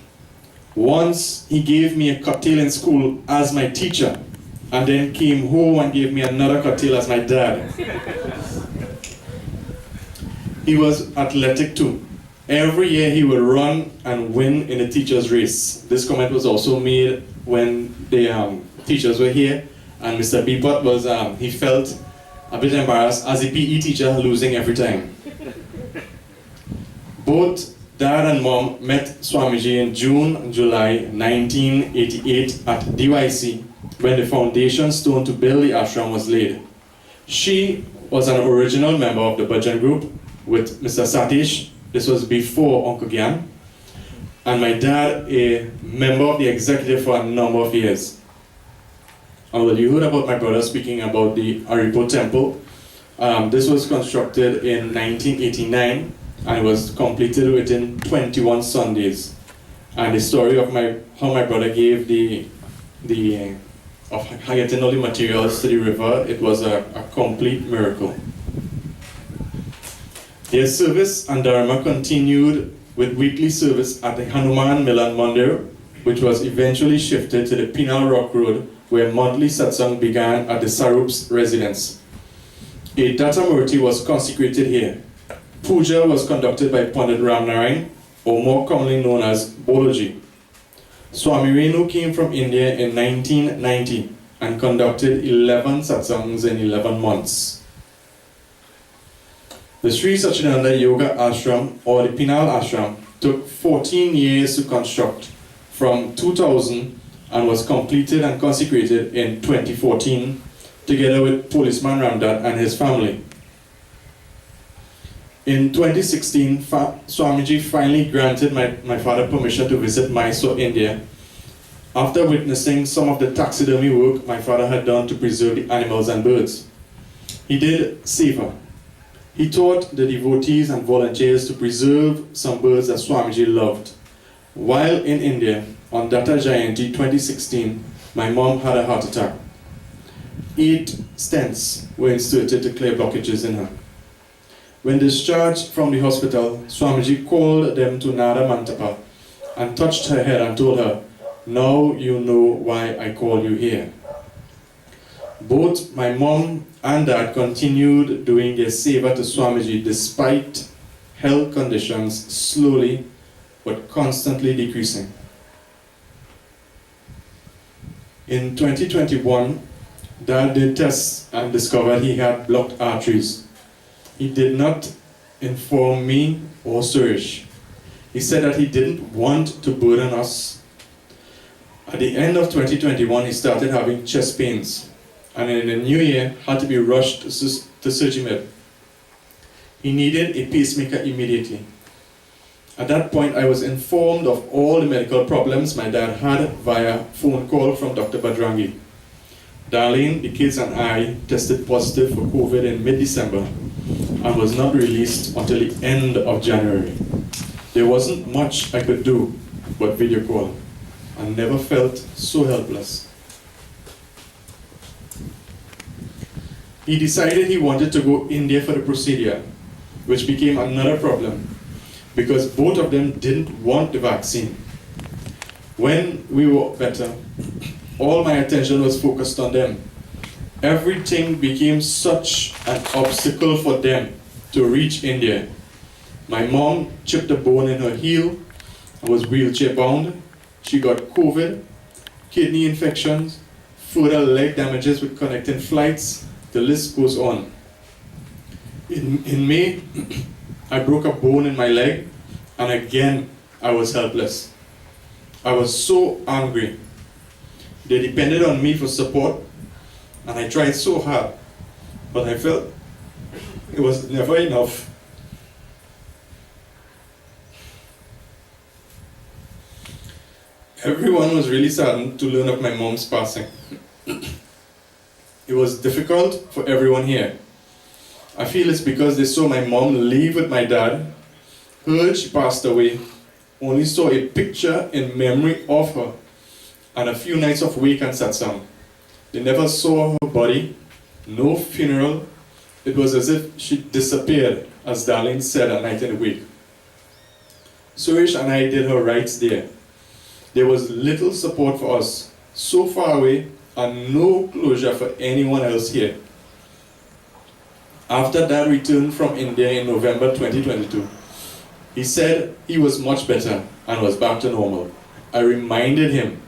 Once he gave me a cocktail in school as my teacher, and then came home and gave me another cocktail as my dad. He was athletic too. Every year he would run and win in the teacher's race. This comment was also made when the teachers were here, and Mr. Beepot was, he felt a bit embarrassed as a PE teacher losing every time. Both Dad and Mom met Swamiji in June and July 1988 at DYC when the foundation stone to build the ashram was laid. She was an original member of the Bhajan group with Mr. Satish. This was before Uncle Gyan. And my dad, a member of the executive for a number of years. And well, you heard about my brother speaking about the Aripo temple. This was constructed in 1989 and it was completed within 21 Sundays. And the story of how my brother gave of getting all the materials to the river, it was a complete miracle. Their service and Dharma continued with weekly service at the Hanuman Milan Mandir, which was eventually shifted to the Penal Rock Road, where monthly satsang began at the Saroop's residence. A Datta Murti was consecrated here. Puja was conducted by Pandit Ramnarayan, or more commonly known as Eulogy. Swami Renu came from India in 1990 and conducted 11 satsangs in 11 months. The Sri Sachidananda Yoga Ashram, or the Penal Ashram, took 14 years to construct from 2000 and was completed and consecrated in 2014 together with policeman Ramdat and his family. In 2016, Swamiji finally granted my father permission to visit Mysore, India, after witnessing some of the taxidermy work my father had done to preserve the animals and birds. He did seva. He taught the devotees and volunteers to preserve some birds that Swamiji loved. While in India, on Datta Jayanti 2016, my mom had a heart attack. 8 stents were inserted to clear blockages in her. When discharged from the hospital, Swamiji called them to Nada Mantapa and touched her head and told her, "Now you know why I call you here." Both my mom and dad continued doing their seva to Swamiji despite health conditions slowly but constantly decreasing. In 2021, Dad did tests and discovered he had blocked arteries. He did not inform me or Suresh. He said that he didn't want to burden us. At the end of 2021, he started having chest pains, and in the new year had to be rushed to Surgimed. He needed a pacemaker immediately. At that point, I was informed of all the medical problems my dad had via phone call from Dr. Badrangi. Darlene, the kids and I tested positive for COVID in mid-December and was not released until the end of January. There wasn't much I could do but video call. I never felt so helpless. He decided he wanted to go India for the procedure, which became another problem because both of them didn't want the vaccine. When we were better, all my attention was focused on them. Everything became such an obstacle for them to reach India. My mom chipped a bone in her heel and was wheelchair bound. She got COVID, kidney infections, further leg damages with connecting flights. The list goes on. In May, I broke a bone in my leg, and again, I was helpless. I was so angry. They depended on me for support, and I tried so hard, but I felt it was never enough. Everyone was really saddened to learn of my mom's passing. It was difficult for everyone here. I feel it's because they saw my mom leave with my dad, heard she passed away, only saw a picture in memory of her, and a few nights of wake and satsang. They never saw her body, no funeral. It was as if she disappeared, as Darlene said at night in the wake. Suresh and I did her rites there. There was little support for us, so far away and no closure for anyone else here. After Dad returned from India in November 2022, he said he was much better and was back to normal. I reminded him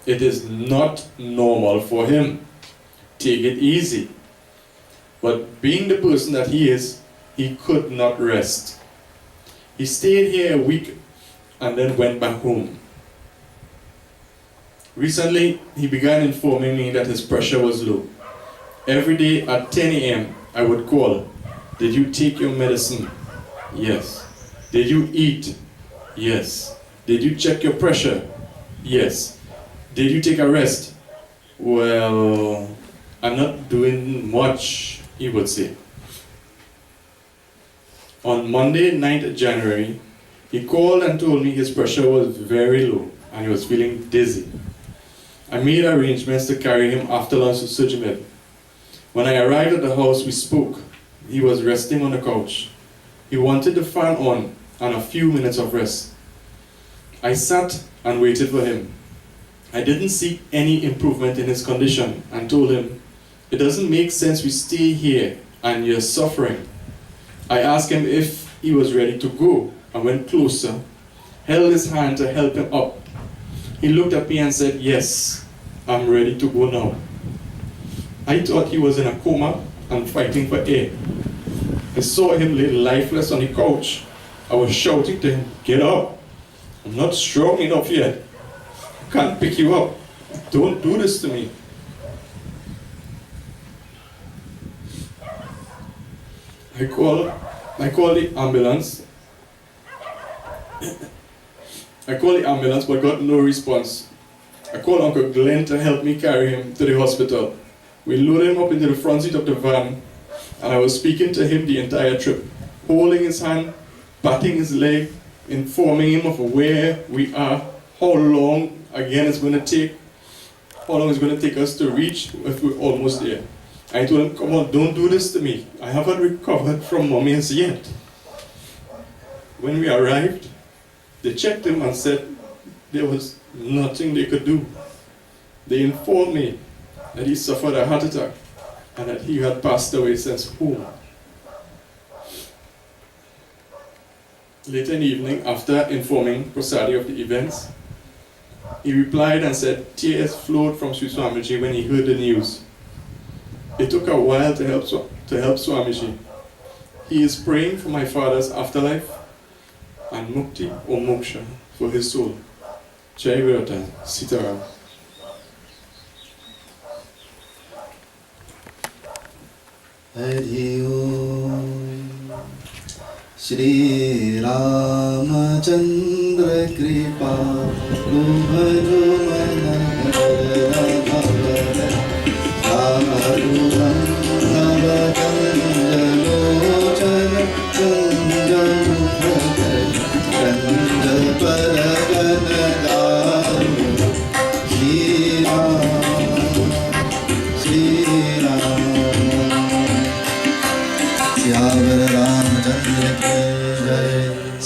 it is not normal for him. Take it easy. But being the person that he is, he could not rest. He stayed here a week and then went back home. Recently, he began informing me that his pressure was low. Every day at 10 a.m., I would call. Did you take your medicine? Yes. Did you eat? Yes. Did you check your pressure? Yes. Did you take a rest? Well, I'm not doing much, he would say. On Monday, 9th January, he called and told me his pressure was very low and he was feeling dizzy. I made arrangements to carry him after lunch to Sieudath. When I arrived at the house, we spoke. He was resting on the couch. He wanted the fan on and a few minutes of rest. I sat and waited for him. I didn't see any improvement in his condition and told him, it doesn't make sense we stay here and you're suffering. I asked him if he was ready to go and went closer, held his hand to help him up. He looked at me and said, yes, I'm ready to go now. I thought he was in a coma and fighting for air. I saw him lay lifeless on the couch. I was shouting to him, get up. I'm not strong enough yet. I can't pick you up. Don't do this to me. I called the ambulance. I called the ambulance but got no response. I called Uncle Glenn to help me carry him to the hospital. We loaded him up into the front seat of the van and I was speaking to him the entire trip, holding his hand, patting his leg, informing him of where we are, how long again it's going to take, how long it's going to take us to reach if we're almost there. I told him, come on, don't do this to me. I haven't recovered from mummies yet. When we arrived, they checked him and said there was nothing they could do. They informed me that he suffered a heart attack and that he had passed away since home. Later in the evening, after informing Prasadi of the events, he replied and said tears flowed from Sri Swamiji when he heard the news. It took a while to help Swamiji. He is praying for my father's afterlife and mukti or moksha for his soul. Jai Virata, Sitaram. Hari Om. Shri Ramachandra Kripa Lubhajo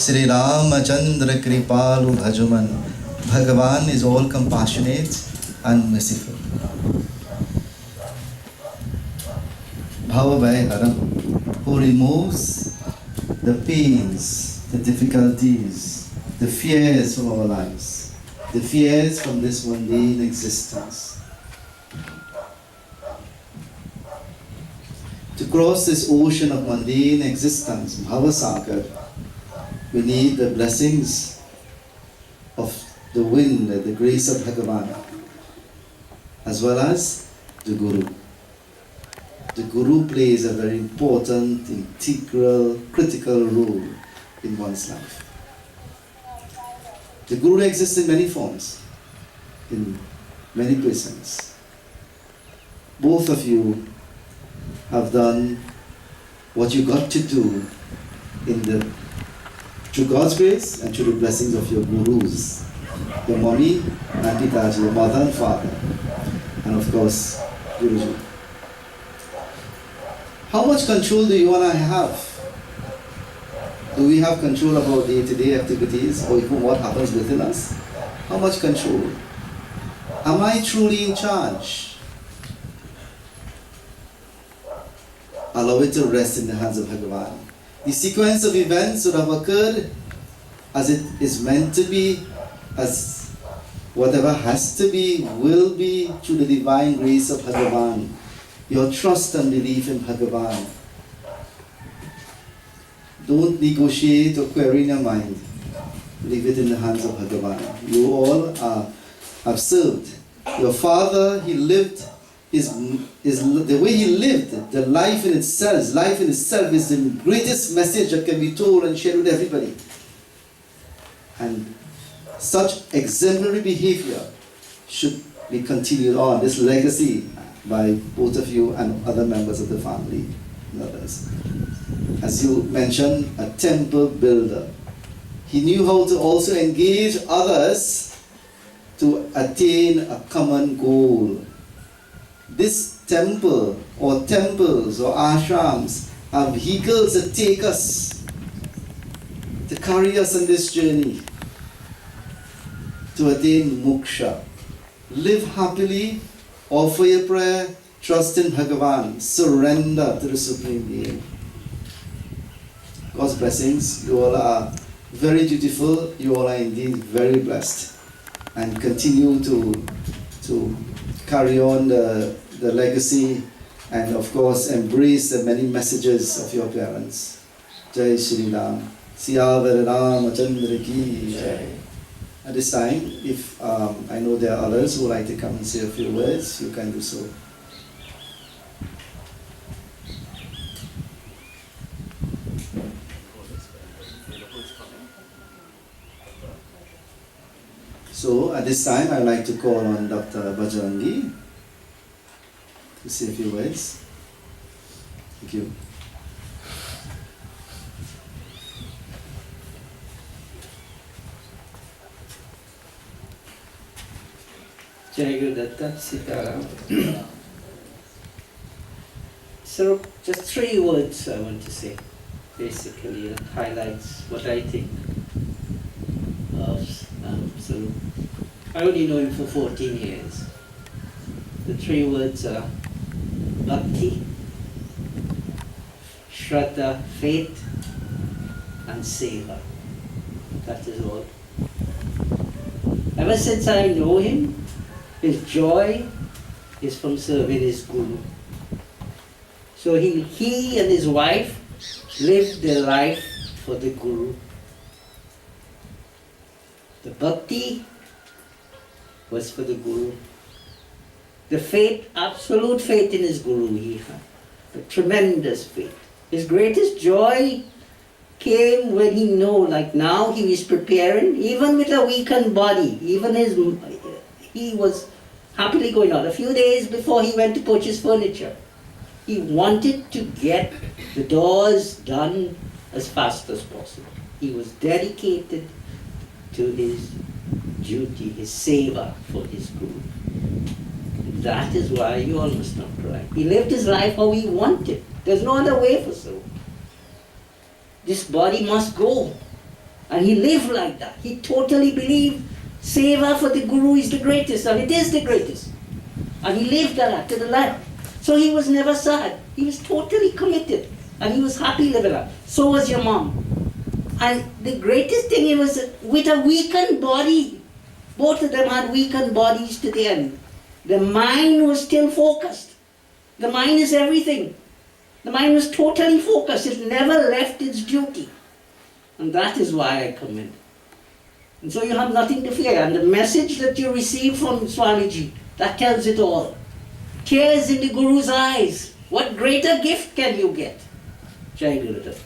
Sri Ramachandra Kripalu Bhajaman. Bhagavan is all compassionate and merciful. Bhavavai Haram, who removes the pains, the difficulties, the fears of our lives, the fears from this mundane existence. To cross this ocean of mundane existence, Bhavasagar, we need the blessings of the wind, the grace of Bhagavan, as well as the Guru. The Guru plays a very important, integral, critical role in one's life. The Guru exists in many forms, in many persons. Both of you have done what you got to do through God's grace and through the blessings of your Gurus, your mommy and Pitaji, your mother and father, and of course, Guruji. How much control do you and I have? Do we have control of our day-to-day activities or even what happens within us? How much control? Am I truly in charge? allow it to rest in the hands of Bhagavan. The sequence of events would have occurred as it is meant to be, as whatever has to be will be through the divine grace of Bhagavan. Your trust and belief in Bhagavan. Don't negotiate or query in your mind. Leave it in the hands of Bhagavan. You all have served. Your father, he lived the way he lived, the life in itself, his life in itself is the greatest message that can be told and shared with everybody. And such exemplary behavior should be continued on, this legacy by both of you and other members of the family and others. As you mentioned, a temple builder. He knew how to also engage others to attain a common goal. This temple or temples or ashrams are vehicles that take us, to carry us on this journey to attain moksha. Live happily, offer your prayer, trust in Bhagavan, surrender to the Supreme Being. God's blessings. You all are very dutiful. You all are indeed very blessed. And continue to carry on the legacy and of course embrace the many messages of your parents. Jai Shri Ram. Siyavar Ramachandra ki Jai. At this time, if I know there are others who would like to come and say a few words, you can do so. So at this time, I would like to call on Dr. Bajrangi to say a few words. Thank you. Jai Gurudatta Sitaram. Saroop, just 3 words I want to say, basically, that highlights what I think of Saroop. I only know him for 14 years. The 3 words are Bhakti, Shraddha, faith, and Seva. That is all. Ever since I know him, his joy is from serving his Guru. So he and his wife lived their life for the Guru. The bhakti was for the Guru. The faith, absolute faith in his Guru he had. A tremendous faith. His greatest joy came when he knew, like now he is preparing, even with a weakened body, he was happily going out. A few days before he went to purchase furniture, he wanted to get the doors done as fast as possible. He was dedicated to his duty, his seva for his Guru. That is why you all must not cry. He lived his life how he wanted. There's no other way for so. This body must go. And he lived like that. He totally believed seva for the Guru is the greatest, and it is the greatest. And he lived that to the life. So he was never sad. He was totally committed. And he was happy living that. So was your mom. And the greatest thing was with a weakened body. Both of them had weakened bodies to the end. The mind was still focused. The mind is everything. The mind was totally focused. It never left its duty. And that is why I come in. And so you have nothing to fear. And the message that you receive from Swamiji, that tells it all. Tears in the Guru's eyes. What greater gift can you get? Jai Guru Datta.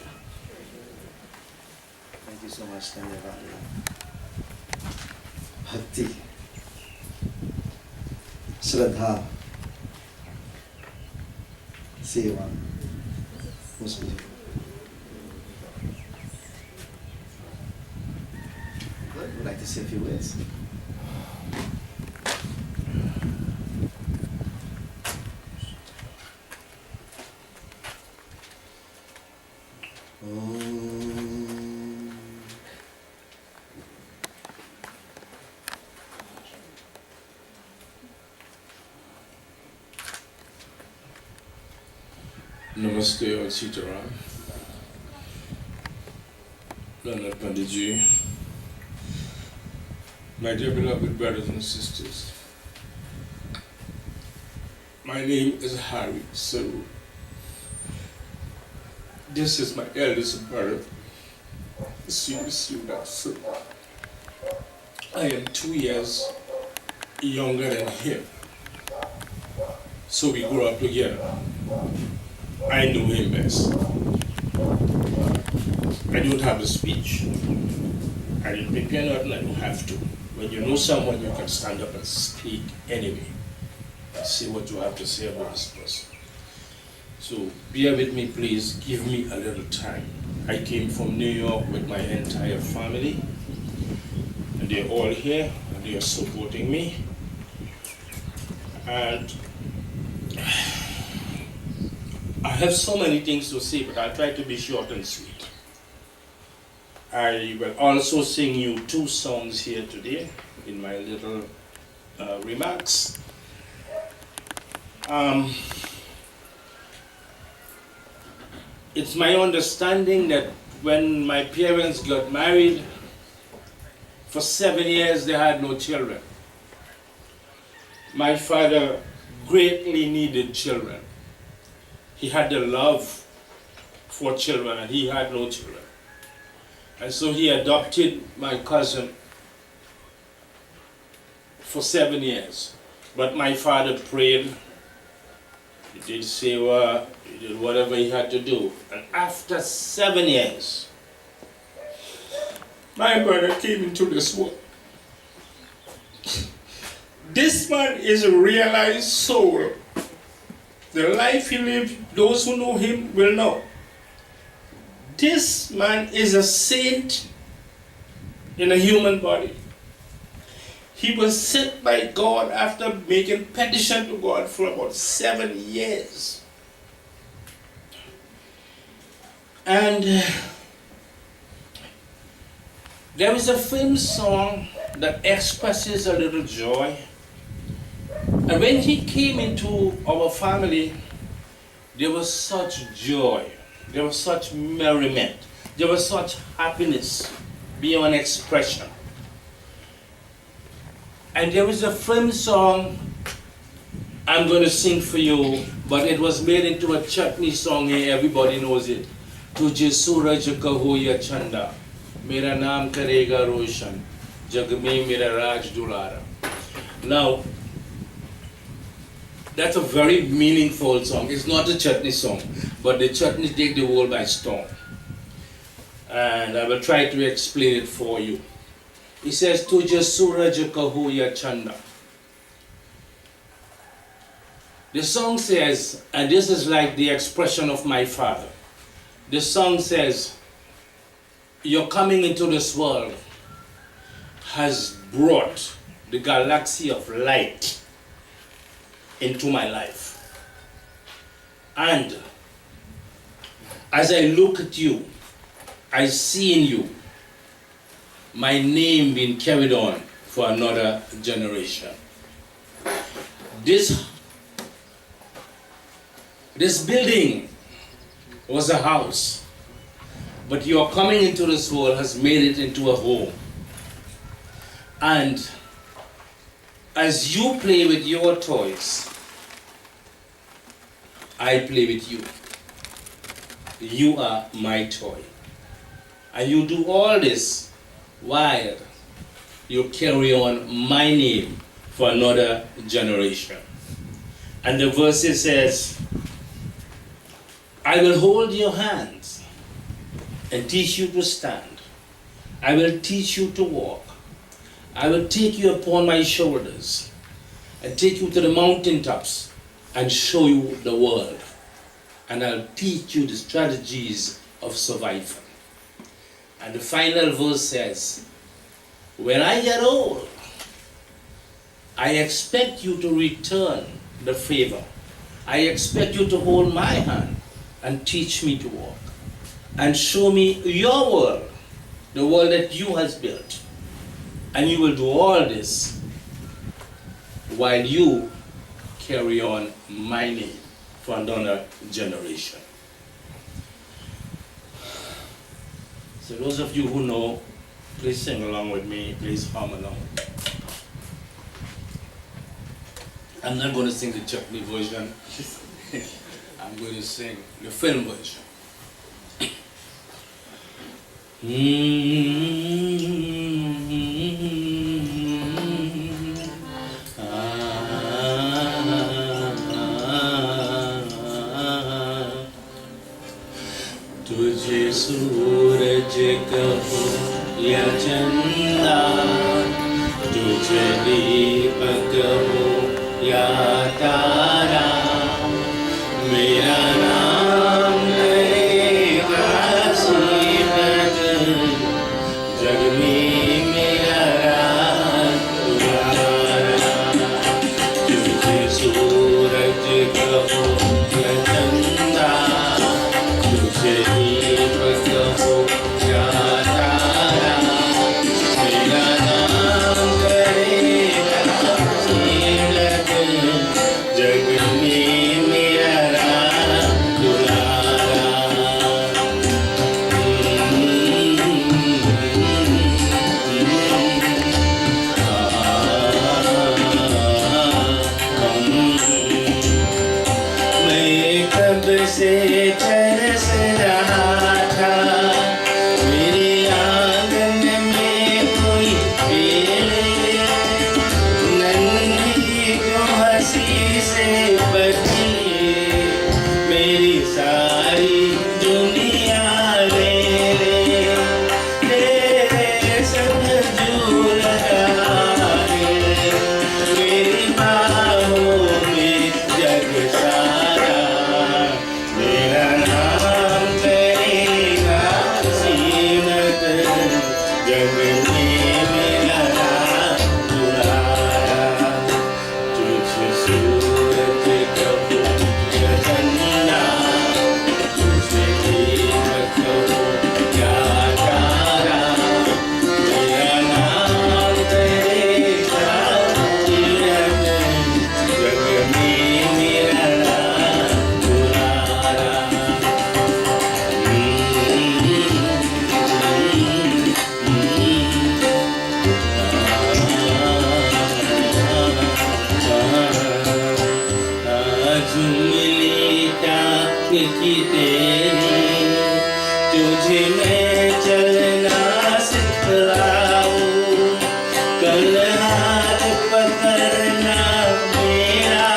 Thank you so much, Dhanyavad. Bhakti, Shraddha, Seva. Most beautiful. Good. Would like to say a few words. Namaste or Sitaram. Leonard Panditji. My dear beloved brothers and sisters. My name is Harry Saroop. This is my eldest brother, Sieudath. I am 2 years younger than him. So we grew up together. I knew him best. I don't have the speech. I didn't prepare nothing, I don't have to. When you know someone, you can stand up and speak anyway. And say what you have to say about this person. So bear with me, please. Give me a little time. I came from New York with my entire family. And they're all here, and they are supporting me. And I have so many things to say, but I'll try to be short and sweet. I will also sing you 2 songs here today in my little remarks. It's my understanding that when my parents got married, for 7 years they had no children. My father greatly needed children. He had the love for children and he had no children. And so he adopted my cousin for 7 years. But my father prayed, he did say, he did whatever he had to do. And after 7 years, my brother came into this world. This man is a realized soul. The life he lived, those who know him will know. This man is a saint in a human body. He was sent by God after making petition to God for about 7 years. And there is a film song that expresses a little joy. And when he came into our family, there was such joy, there was such merriment, there was such happiness beyond expression. And there is a film song I'm going to sing for you, but it was made into a chutney song here, everybody knows it. Tujhe suraj kaho ya chanda, mera naam karega roshan, jag mein mera raj dulara. Now, that's a very meaningful song. It's not a chutney song, but the chutney take the world by storm. And I will try to explain it for you. He says, Tujhe suraj kaho ya chanda. The song says, and this is like the expression of my father. The song says, your coming into this world has brought the galaxy of light into my life. And as I look at you, I see in you my name being carried on for another generation. This building was a house, but your coming into this world has made it into a home. And as you play with your toys, I play with you. You are my toy. And you do all this while you carry on my name for another generation. And the verse says, I will hold your hands and teach you to stand. I will teach you to walk. I will take you upon my shoulders and take you to the mountaintops and show you the world. And I'll teach you the strategies of survival. And the final verse says, when I get old, I expect you to return the favor. I expect you to hold my hand and teach me to walk. And show me your world, the world that you has built. And you will do all this while you carry on my name. for another generation. So those of you who know, please sing along with me, please hum along. I'm not going to sing the chutney version. I'm going to sing the film version. तुझे सूरज कहो या चंदा, तुझे दीपक हो या तारा, मेरा नाम करेगा सीमत, जग में मेरा राज दुलारा। तुझे सूरज कहो या चंदा, तुझे दीपक हो या तारा, मेरा नाम करेगा सीमत, जग में मेरा राज दुलारा। मैं कब से तरस रहा था, मेरे आंगन में कोई खेले, नन्ही को हंसी से बदले, मेरी सारी दुनिया ले ले, तेरे संग झूल रहा है, मेरी बाहों में जग सारा, मेरा नाम करेगा सीमत, जग में मेरा राज दुलारा। तुझे सूरज कहो या चंदा, तुझे दीपक हो या तारा, मेरा नाम करेगा सीमत, जग में मेरा राज दुलारा। आज मिली टाक की तेरी, तुझे मैं चलना सिखलाऊं, कल हाथ पकड़ना मेरा,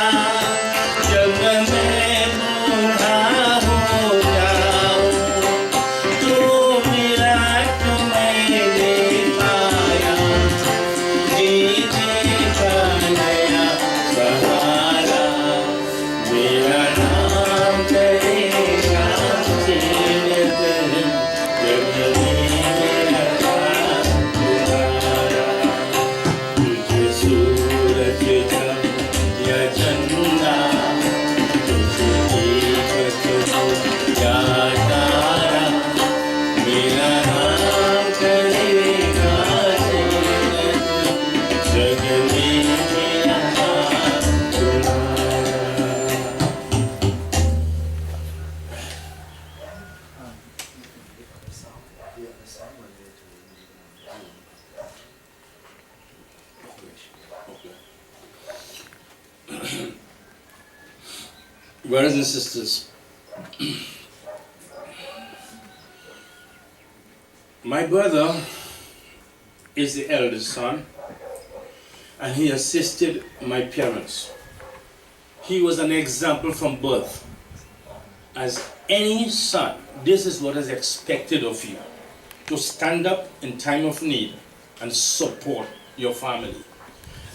जब मैं बूढ़ा हो जाऊं, तू मिला तो मैंने पाया, जीने का नया सहारा, मेरा नाम करेगा सीमत, जग में मेरा राज दुलारा। तुझे सूरज कहो या चंदा, तुझे दीपक हो या तारा, मेरा नाम करेगा सीमत, जग में मेरा राज दुलारा। Brothers and sisters, my brother is the eldest son, and he assisted my parents. He was an example from birth. As any son, this is what is expected of you, to stand up in time of need and support your family.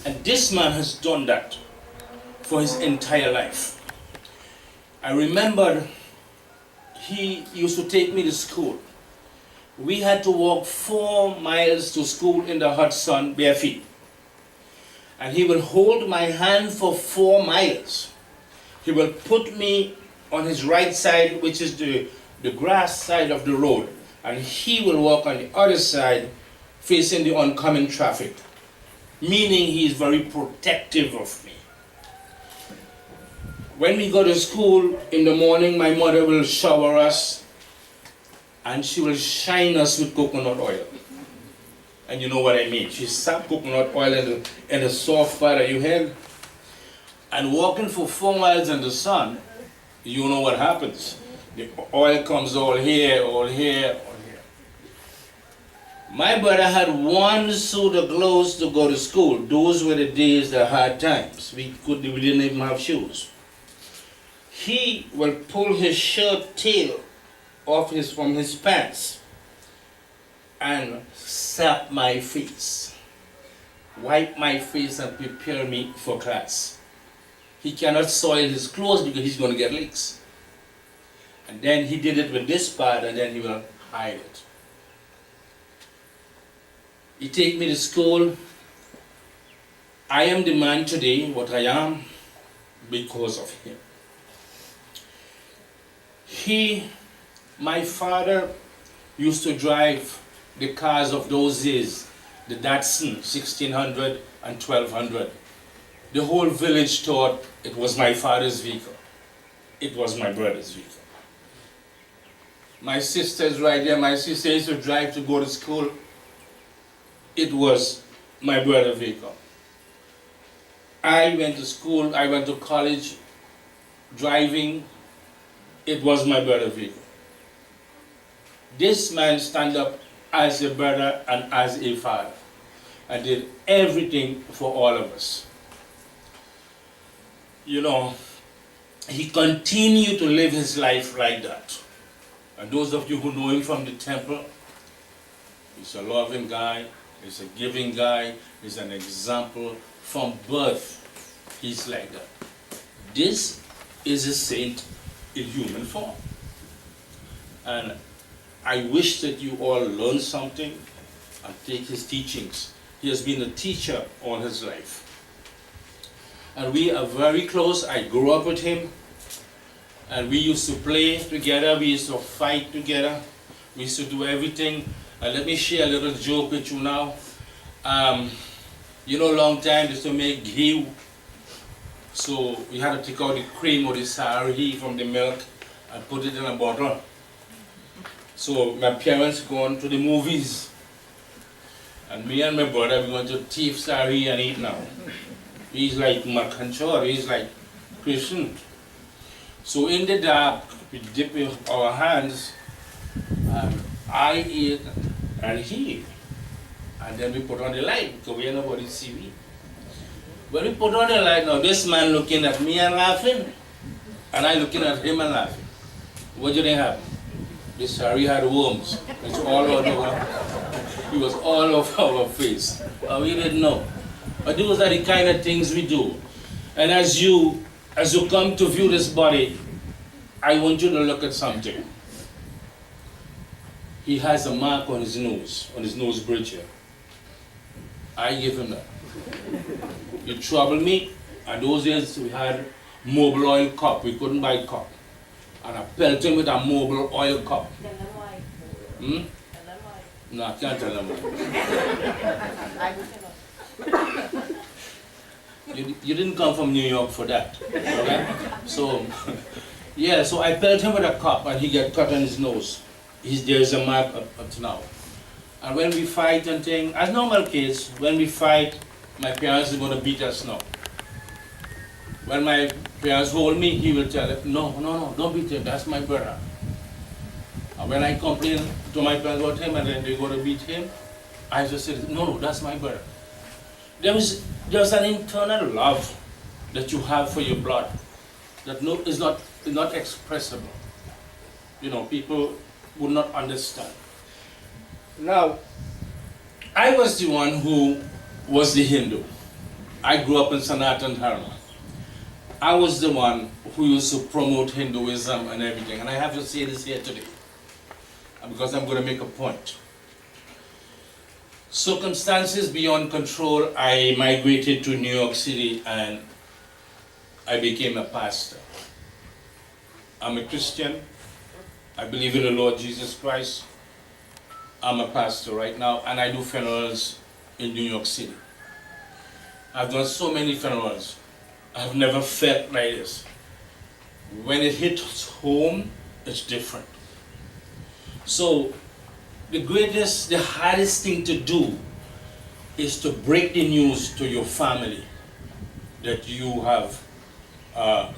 And this man has done that for his entire life. I remember he used to take me to school. We had to walk 4 miles to school in the hot sun bare feet. And he will hold my hand for 4 miles. He will put me on his right side, which is the grass side of the road, and he will walk on the other side facing the oncoming traffic, meaning he is very protective of me. When we go to school in the morning, my mother will shower us and she will shine us with coconut oil. And you know what I mean. She sat coconut oil in the soft part of your head. And walking for 4 miles in the sun, you know what happens. The oil comes all here, all here, all here. My brother had one suit of clothes to go to school. Those were the days, the hard times. We didn't even have shoes. He will pull his shirt tail off from his pants and sap my face, wipe my face and prepare me for class. He cannot soil his clothes because he's going to get leaks. And then he did it with this part and then he will hide it. He take me to school. I am the man today, what I am, because of him. My father used to drive the cars of those days, the Datsun 1600 and 1200. The whole village thought it was my father's vehicle. It was my brother's vehicle. My sister's right there. My sister used to drive to go to school. It was my brother's vehicle. I went to school, I went to college driving. It was my brother's vehicle. This man stand up as a brother and as a father and did everything for all of us. You know, he continued to live his life like that. And those of you who know him from the temple, he's a loving guy, he's a giving guy, he's an example. From birth, he's like that. This is a saint in human form. And I wish that you all learn something and take his teachings. He has been a teacher all his life. And we are very close. I grew up with him. And we used to play together. We used to fight together. We used to do everything. And let me share a little joke with you now. You know, long time they used to make ghee. So we had to take out the cream or the sari from the milk and put it in a bottle. So my parents gone to the movies. And me and my brother, we went to thief sari and eat now. He's like Makanchor, he's like Christian. So in the dark, we dip our hands, and I eat and he. And then we put on the light because we ain't nobody see me. When we put on the light now, this man looking at me and laughing, and I looking at him and laughing. What do they have? The sari had worms. It's all over. It was all over our face. And we didn't know. But those are the kind of things we do. And as you come to view this body, I want you to look at something. He has a mark on his nose bridge here. I give him that. You trouble me, and those days we had mobile oil cup. We couldn't buy cup. And I pelt him with a mobile oil cup. No, I can't tell them why. You didn't come from New York for that, okay? So, yeah, so I pelt him with a cup and he got cut on his nose. There's a mark up to now. And when we fight and things, as normal kids, when we fight, my parents are going to beat us now. When my parents hold me, he will tell them, no, don't beat him, that's my brother. And when I complain to my parents about him and then they're going to beat him, I just say, no, that's my brother. There's an internal love that you have for your blood that is not expressible. You know, people would not understand. Now, I was the one who was the Hindu. I grew up in Sanatan Dharma. I was the one who used to promote Hinduism and everything, and I have to say this here today because I'm going to make a point. Circumstances beyond control, I migrated to New York City and I became a pastor. I'm a Christian. I believe in the Lord Jesus Christ. I'm a pastor right now and I do funerals in New York City. I've done so many funerals. I've never felt like this. when it hits home, it's different. So the hardest thing to do is to break the news to your family that you have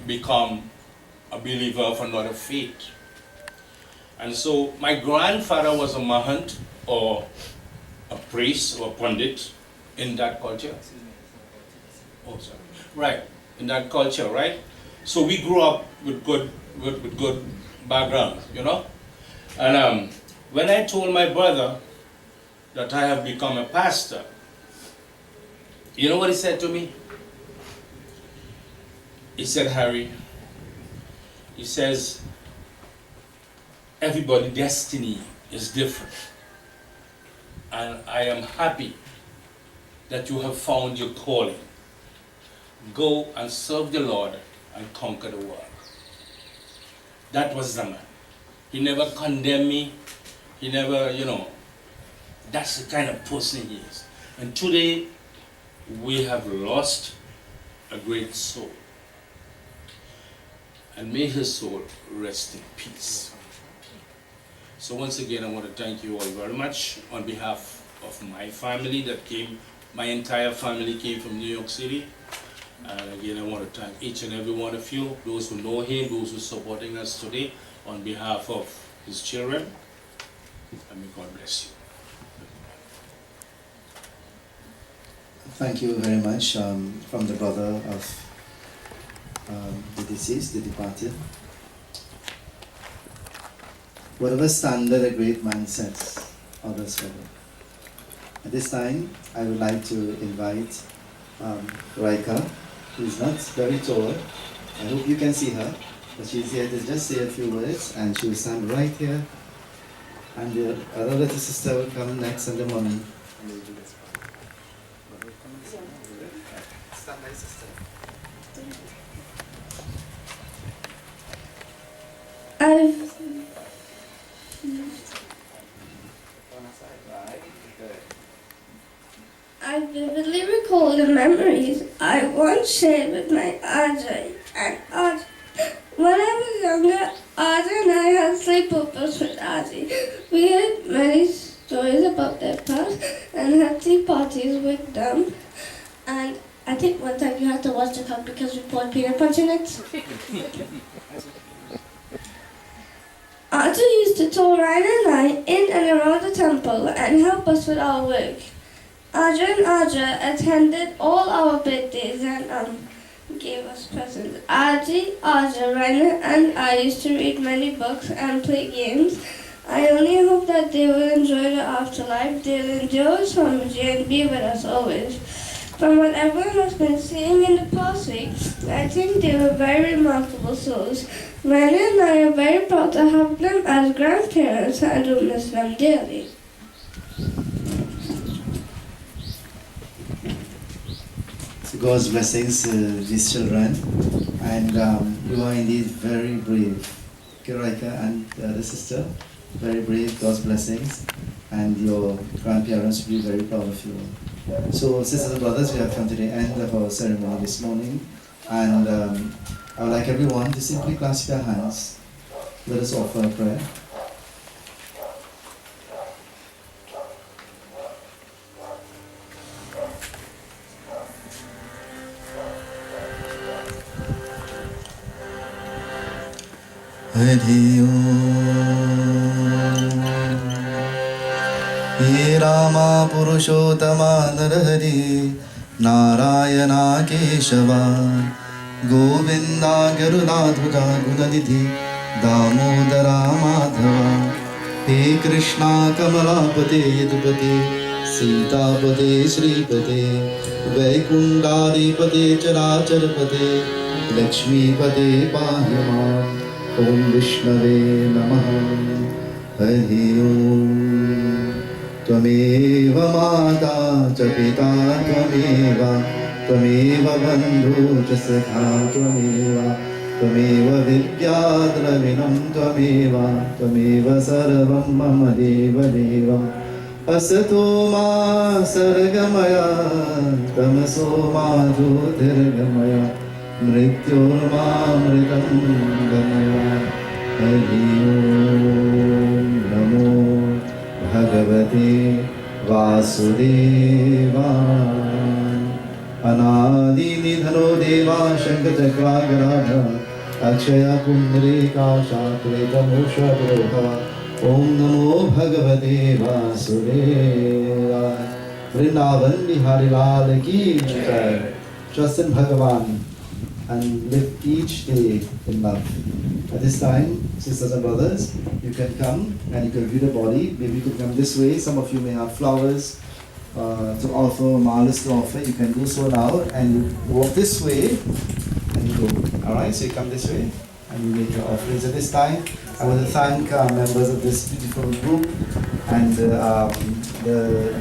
become a believer of another faith. And so my grandfather was a mahant or a priest or a pundit in that culture. Oh, sorry. Right, in that culture, right? So we grew up with good background, you know? And when I told my brother that I have become a pastor, you know what he said to me? He said, Harry, he says, everybody's destiny is different. And I am happy that you have found your calling. Go and serve the Lord and conquer the world. That was the man. He never condemned me. He never, that's the kind of person he is. And today, we have lost a great soul. And may his soul rest in peace. So once again, I want to thank you all very much on behalf of my family that came. My entire family came from New York City. And again, I want to thank each and every one of you, those who know him, those who are supporting us today, on behalf of his children. And may God bless you. Thank you very much from the brother of the deceased, the departed. Whatever standard a great man sets, others follow. At this time, I would like to invite Raika, who is not very tall. I hope you can see her, but she's here to just say a few words, and she will stand right here. And the other little sister will come next, and the mommy. Stand by, sister. I vividly recall the memories I once shared with my Ajay and Aj. When I was younger, Ajay and I had sleepovers with Ajay. We had many stories about their past and had tea parties with them. And I think one time you had to watch the cup because we poured peanut butter in it. Ajay used to tour Ryan and I in and around the temple and help us with our work. Ajay and Aja attended all our birthdays and gave us presents. Aja, Ryan and I used to read many books and play games. I only hope that they will enjoy the afterlife, they'll enjoy Swamiji and be with us always. From what everyone has been saying in the past week, I think they were very remarkable souls. Ryan and I are very proud to have them as grandparents and will miss them dearly. God's blessings to these children, and you are indeed very brave. Kiraika and the other sister, very brave, God's blessings, and your grandparents will be very proud of you. So, sisters and brothers, we have come to the end of our ceremony this morning, and I would like everyone to simply clasp their hands. Let us offer a prayer. Hari Om. Ye Rama Purushottama Narahari Narayana Keshava Govinda Garudadvaja Gunadidhi Damodara Madhava He Krishna Kamalapate Yadupate Sitapate Sripate Vaikundadipate Characharapate Lakshmi Pate Pahyamam Om Vishnave Namaha Hari Om Tvameva Mata Cha Pita Tvameva Tvameva Bandhu Cha Sakha Tvameva Tvameva Vidya Dravinam Tvameva Tvameva Sarvam Mama Deva Devam Asato Ma Sargamaya Tamaso Ma Jyotirgamaya मृत्योर्मामृतं गमया Hari ओम नमो भगवते वासुदेवाय अनादि निधनो देवा शंखचक्राग्राधा अक्षय पुंडरीकाशात्रेतमोषधरोह ओम नमो भगवते वासुदेवाय वृंदावन बिहारी लाल की जय Trust in Bhagavan and live each day in love. At this time, sisters and brothers, you can come and you can view the body. Maybe you could come this way. Some of you may have flowers to offer, malas to offer. You can do so now and you walk this way and you go. Alright, so you come this way and you make your offerings. At this time, I want to thank members of this beautiful group and the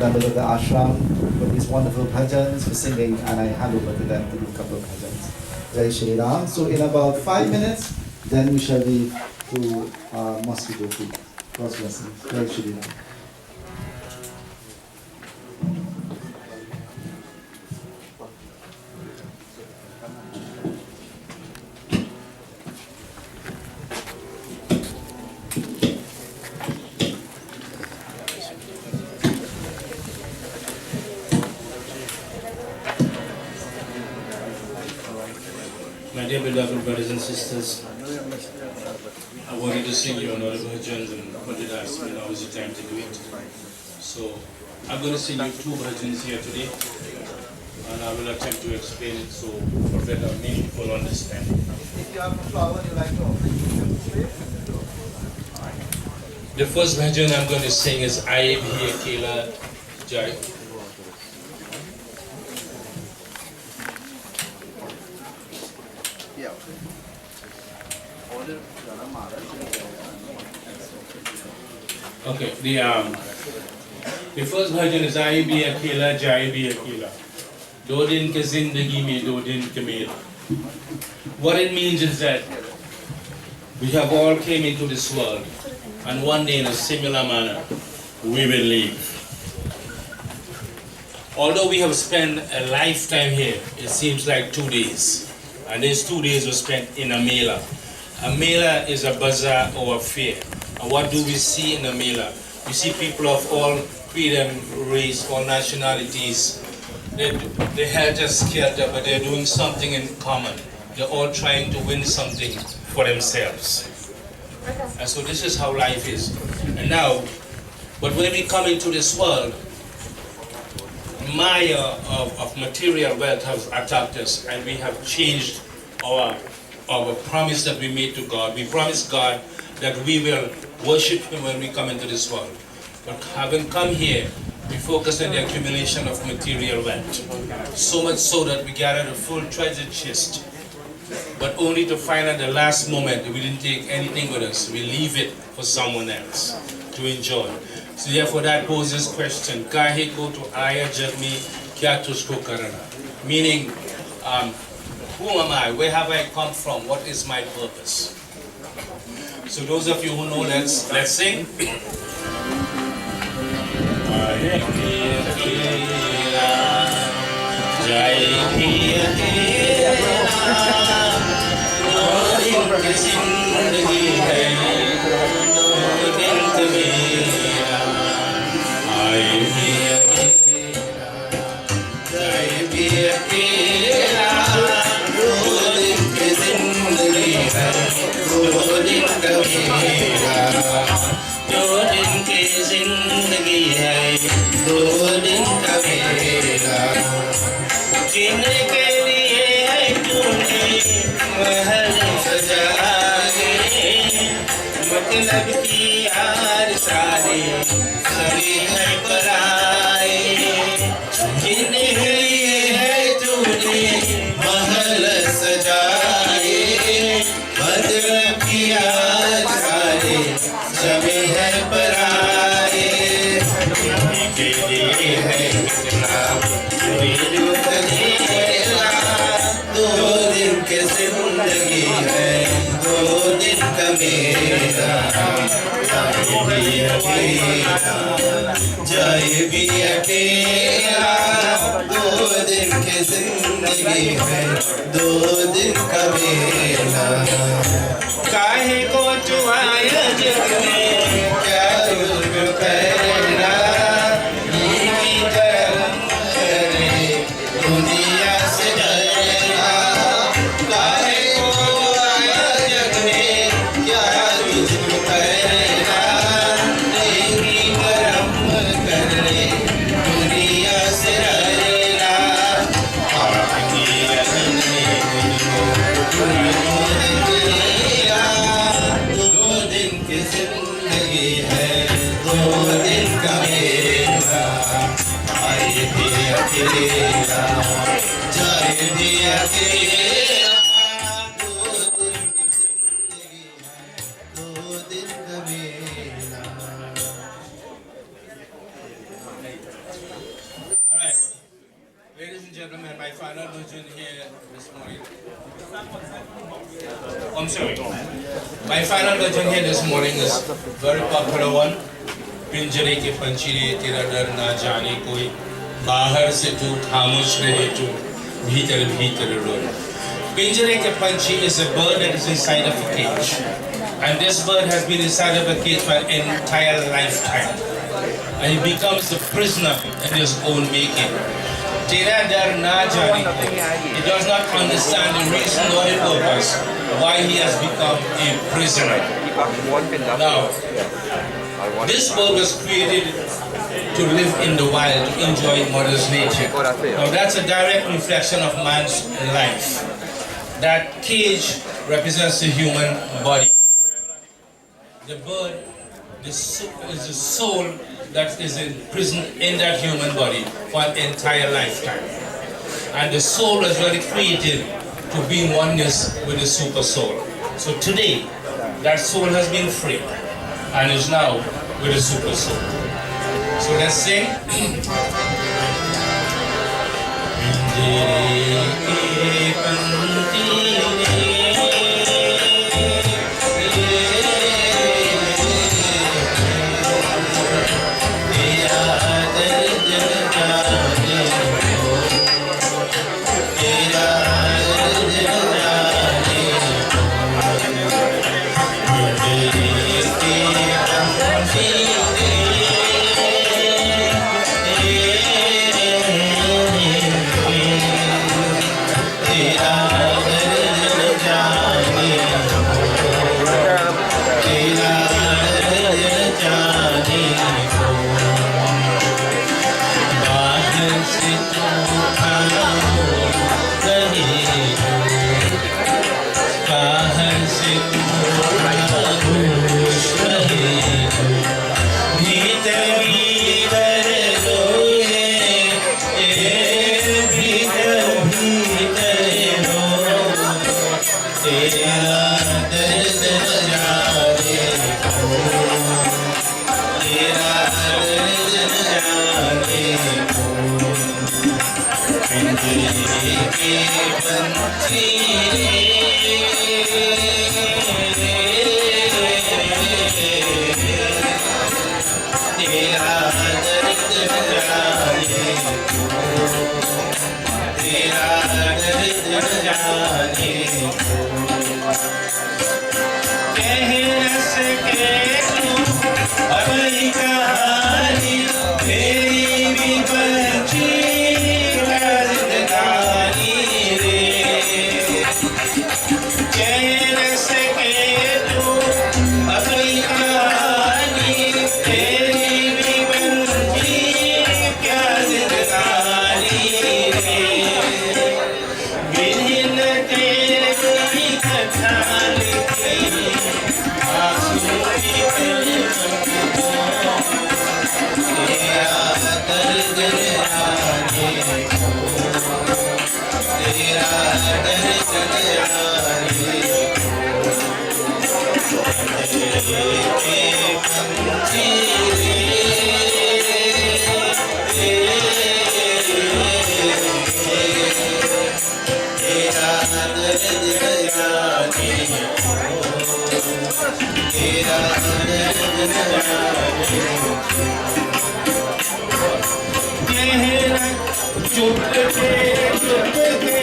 members of the ashram for these wonderful bhajans, for singing, and I hand over to them to do a couple of bhajans. Jai Shri Ram. So in about 5 minutes, then we shall be to Mosque Gopi. God's blessing. Jai Shri Ram. My dear beloved brothers and sisters, I wanted to sing you another bhajans and wanted to ask me now is the time to do it. So I'm going to sing you 2 bhajans here today and I will attempt to explain it so for better meaningful understanding. If you have a flower you like to offer, The first bhajan I'm going to sing is Aaye Bhi Akela Jai. Okay, the first bhajan is Aaye Bhi Akela Jai Bhi Akela. Do din ke zindagi mein do din ke mera. What it means is that we have all came into this world and one day in a similar manner we will leave. Although we have spent a lifetime here, it seems like 2 days. And these 2 days were spent in a mela. A mela is a bazaar or a fair. And what do we see in a mela? We see people of all creed and race, all nationalities. They're helter-skelter, but they're doing something in common. They're all trying to win something for themselves. And so this is how life is. And now, but when we come into this world, Maya of material wealth has attacked us and we have changed our promise that we made to God. We promised God that we will worship Him when we come into this world. But having come here, we focus on the accumulation of material wealth. So much so that we gathered a full treasure chest, but only to find at the last moment that we didn't take anything with us. We leave it for someone else to enjoy. So therefore that poses question, kahe ko to aya jag mein kya tusko karana? Meaning, who am I? Where have I come from? What is my purpose? So those of you who know, let's sing. Aaye bhi akela, jai bhi akela, no din ki zindagi hai, no din ka mera. Aaye bhi akela, jai bhi akela, no din ki zindagi hai, no din ka mera. दो दिन की जिंदगी है, दो दिन का मेरा, जीने के लिए है तूने महल सजाए, मतलब की यार सारे सभी है पराए, जीने के लिए है तूने महल सजाए, मतलब की यार सारे सभी है पराए, के लिए है इतना कोई दुख झेला, दो दिन की जिंदगी है, दो दिन का मेरा, जाए भी अकेला, दो दिन की जिंदगी जिंदगी है 2 दिन का मेला काहे को चुआया जग में क्या जुल्म करना ये की तरह करे दुनिया से डरना काहे को चुआया जग में क्या जुल्म करना ये की तरह करे दुनिया से डरना आगे रखने दो दिन की जिंदगी है 2 दिन का मेला आए भी अकेला जाए भी अकेला 2 दिन की जिंदगी है 2 दिन का मेला All right, ladies and gentlemen, my final version here this morning. I'm sorry. My final version here this morning is very popular one. पिंजरे के पंछी तेरा डर ना जाने कोई बाहर से तू खामोश रहे तू भीतर भीतर रोए. पिंजरे के पंछी is a bird that is inside of a cage, and this bird has been inside of a cage for an entire lifetime. And he becomes the prisoner in his own making. Tera dar na jane ko. He does not understand the reason or the purpose why he has become a prisoner. Now, this bird was created to live in the wild, to enjoy Mother's nature. Now that's a direct reflection of man's life. That cage represents the human body. The bird is the soul that is imprisoned in that human body for an entire lifetime. And the soul was really created to be in oneness with the super soul. So today, that soul has been freed and is now with the super soul. So let's sing. चुप के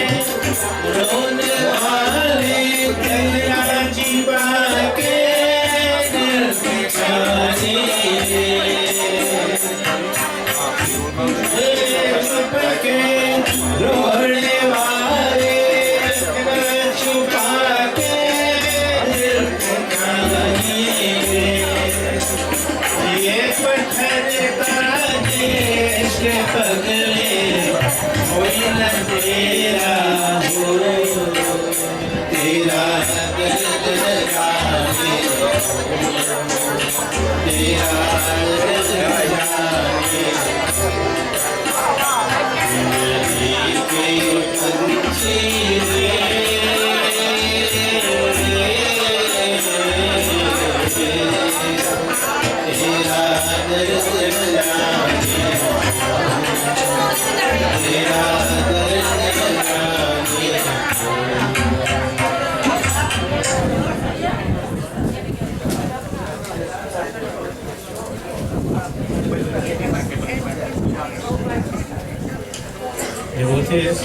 Devotees,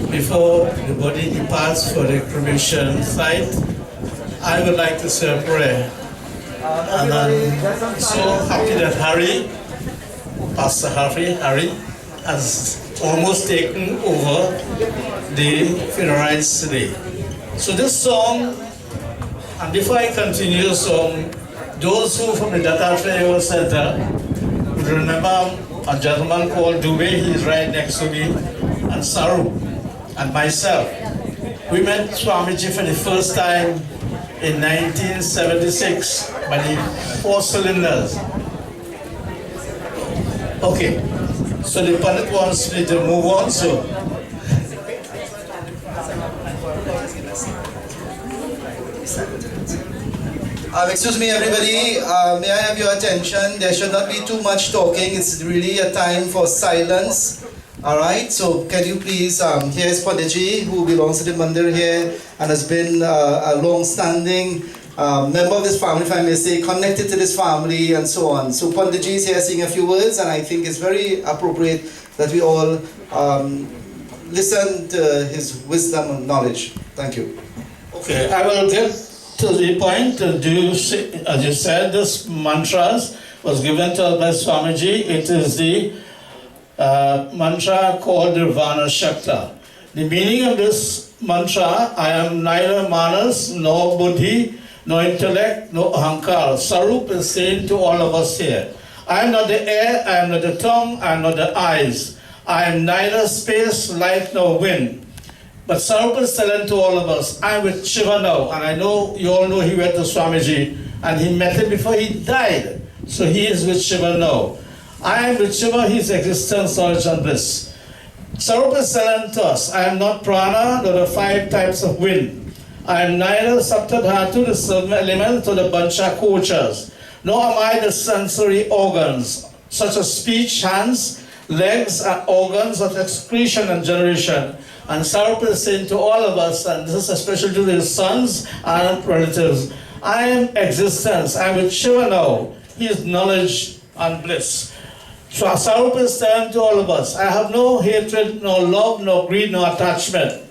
before the body departs for the cremation site, I would like to say a prayer. And I'm so happy that Pastor Harry, has almost taken over the funeral rites today. So this song, and before I continue the song, those who from the Dattatreya Center would remember a gentleman called Dubé, he's right next to me, and Saroop, and myself. We met Swamiji for the first time in 1976 by the 4 cylinders. Okay, so the Pandit wants me to move on, so. Excuse me, everybody. May I have your attention? There should not be too much talking. It's really a time for silence. All right. So, can you please? Here's Panditji, who belongs to the mandir here and has been a long-standing member of this family, if I may say, connected to this family and so on. So, Panditji is here saying a few words, and I think it's very appropriate that we all listen to his wisdom and knowledge. Thank you. Okay, I will get to the point. As you said, this mantras was given to us by Swamiji. It is the mantra called Nirvana Shakta. The meaning of this mantra, I am neither manas, nor buddhi, nor intellect, nor ahankar. Saroop is saying to all of us here, I am not the air, I am not the tongue, I am not the eyes. I am neither space, light, nor wind. But Saroop is telling to all of us, I'm with Shiva now, and I know you all know he went to Swamiji, and he met him before he died. So he is with Shiva now. I am with Shiva, his existence, knowledge, and bliss. Saroop is telling to us, I am not prana, nor the 5 types of wind. I am neither saptadhatu, the 7 elements, or the pancha kochas, nor am I the sensory organs, such as speech, hands, legs, and organs of excretion and generation. And Saroop is saying to all of us, and this is especially to his sons and relatives, I am existence, I am with Shiva now, he is knowledge and bliss. So Saroop is telling to all of us, I have no hatred, no love, no greed, no attachment.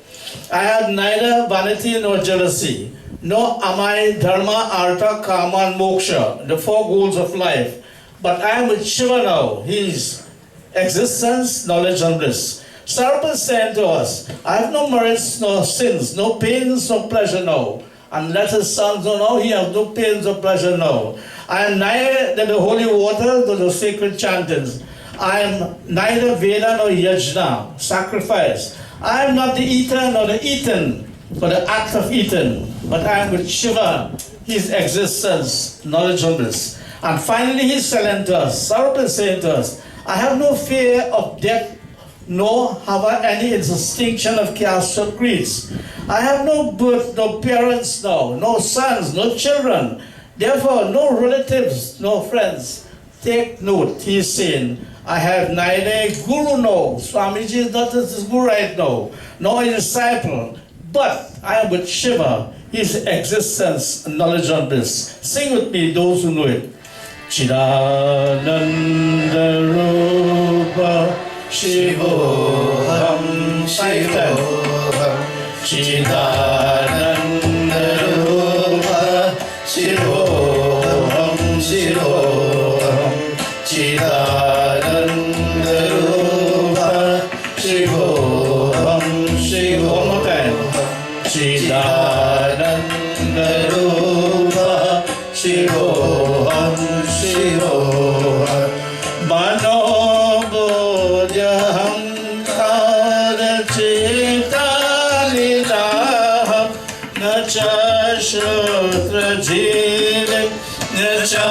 I have neither vanity nor jealousy, nor am I dharma, artha, karma, and moksha, the 4 goals of life. But I am with Shiva now, he is existence, knowledge, and bliss. Saroop is saying to us, I have no merits nor sins, no pains nor pleasure now. And let his sons know now he has no pains or pleasure now. I am neither the holy water nor the sacred chantings. I am neither Veda nor Yajna, sacrifice. I am not the eater nor the eaten, for the act of eating. But I am with Shiva, his existence, knowledge of this. And finally he's telling to us, Saroop is saying to us, I have no fear of death, nor have I any distinction of caste or creeds. I have no birth, no parents now, no sons, no children. Therefore, no relatives, no friends. Take note, he is saying, I have neither guru now. Swamiji is not his guru right now, nor a disciple. But I am with Shiva, his existence, knowledge on this. Sing with me, those who know it. Chidananda Rupa Shivoham Shivoham Chidananda Rupa Shivoham Shivoham, Shivoham. Mano Bodhyaham Kadachitanilah Nacha Shrotra Jile Nacha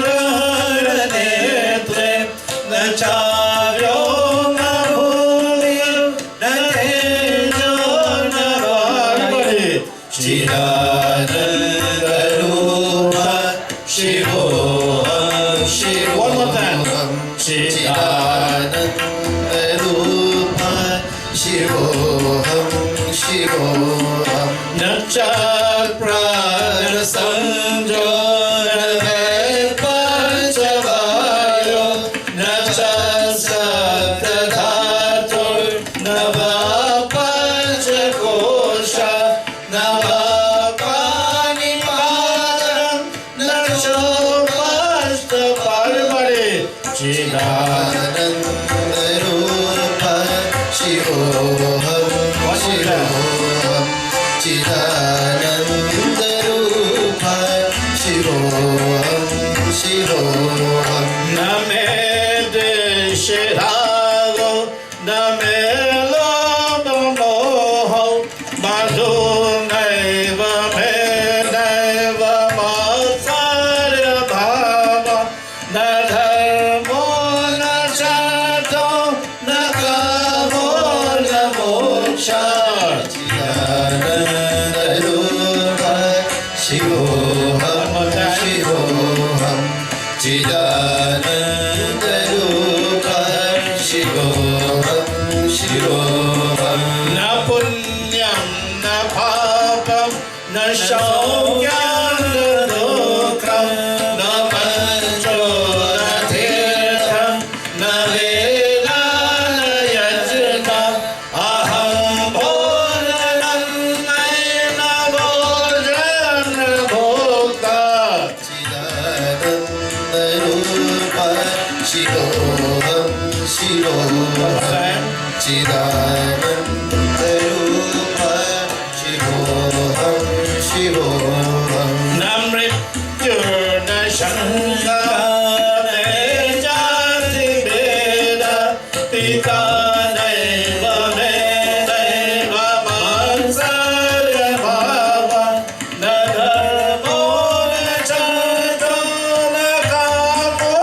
Rahanetre Nacha Vyoma Bhulya Natejo Navarvare Chidananda Rupa Shivoham, Shivoham. One more time. Chidananda Rupa Shivoham, Shivoham. Nacha Prana Sanjona Pachavayo Nacha Saptadhatur Nava Panchakosha Nava Panipadam Nacho Pashta Parvare Chidananda Rupa Shivoham, Shivoham. Chidananda Rupa Shivoham, Shivoham. Name Deshirago Name Lomoho Madhu Naiva Menaiva Masarya Bhava Nadharmo Nachato Nakamo Namoksha Chidananda Rupa Shivoham, Shivoham. Chidananda Rupa Shivoham, Shivoham. Na punyam na papam na shaukyam na dukkam na mancho na tirtham na veda na yajna aham bhojanam naina bhojan bhokta Chidananda Rupa Shivoham, Shivoham. Chidananda Rupa Shivoham, Shivoham. Namrityurna Shankara Jati Veda Pita Naiva Menaiva Mansarya Bhava Nadharmo Nachato Nakamo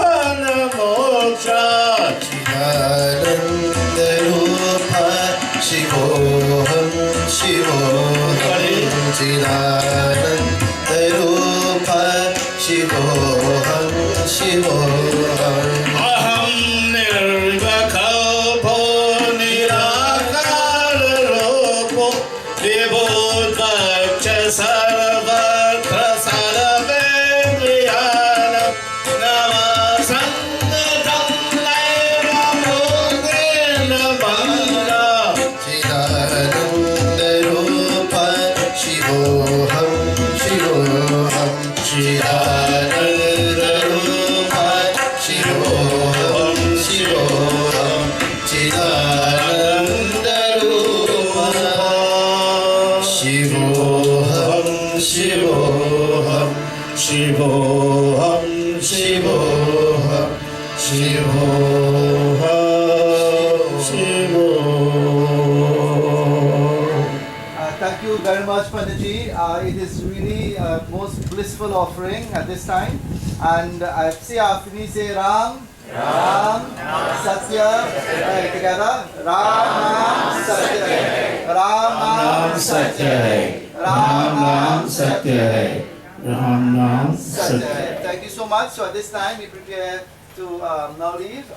Namoksha Chidananda Rupa Shivoham, Shivoham. Chidananda Rupa Shivoham, Shivoham. Aham Nirvakalpo Nirakara Rupo Vibhudacha Sarvatra Saravendriyanam Namasangatam Naiva Mudrina Bala Chidananda Rupa Shivoham, Shivoham. Chidananda Rupa Shivoham, Shivoham. Chidananda Rupa Shivoham, Shivoham. Shivoham, Shivoham. Shivoham, Shivoham. Thank you very much, Panditji. It is really most blissful offering at this time. And see after me, say Ram, Ram, Satya, together. Ram, Satya, Ram, Satya, Ram, Satya, Ram, Satya. Thank you so much. So at this time, we prepare to now leave. So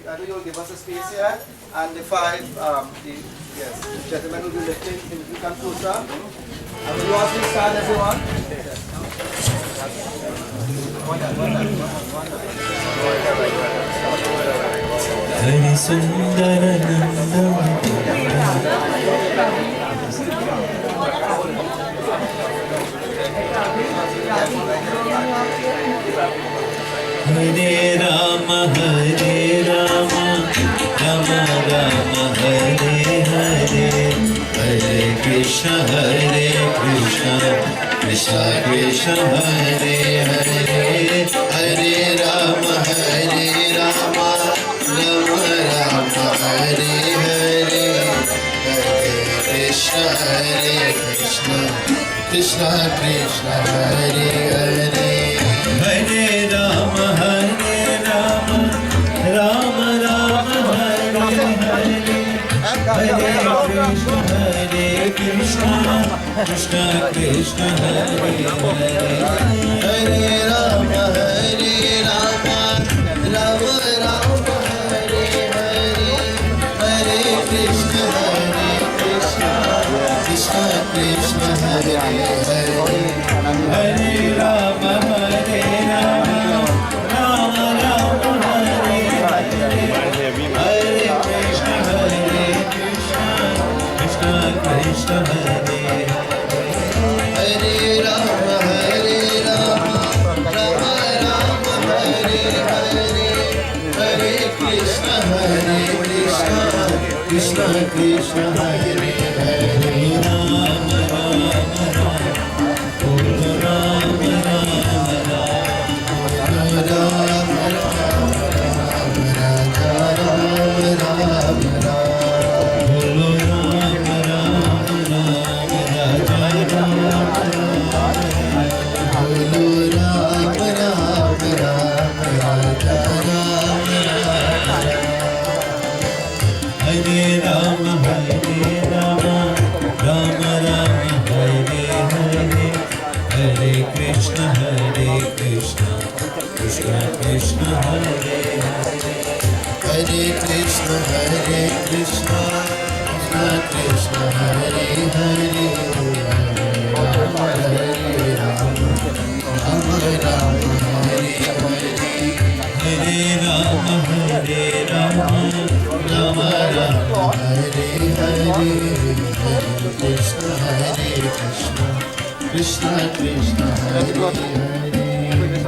I know you'll give us a space here. And the five, gentlemen will be lifting. If you come closer. And will you all please stand, everyone? Hari Sundara Hare Rama, Rama Rama, Hare Hare, Hare Krishna, Krishna Krishna Hare Hare Hare Rama Rama Rama Hare Hare Krishna Krishna Krishna Krishna Hare Hare Hare Rama Rama Rama Hare Hare Hare Krishna Krishna Krishna Krishna Hare Hare Hare Rama Rama Rama Hare Hare Hare Krishna Krishna Krishna Krishna Hare Hare Hare Rama Rama Rama Hare Hare Hare Krishna Krishna Krishna Hare Hare Rama Rama Rama Hare Hare Hare Krishna Krishna Krishna Hare Hare Rama Krishna Krishna Hare Hare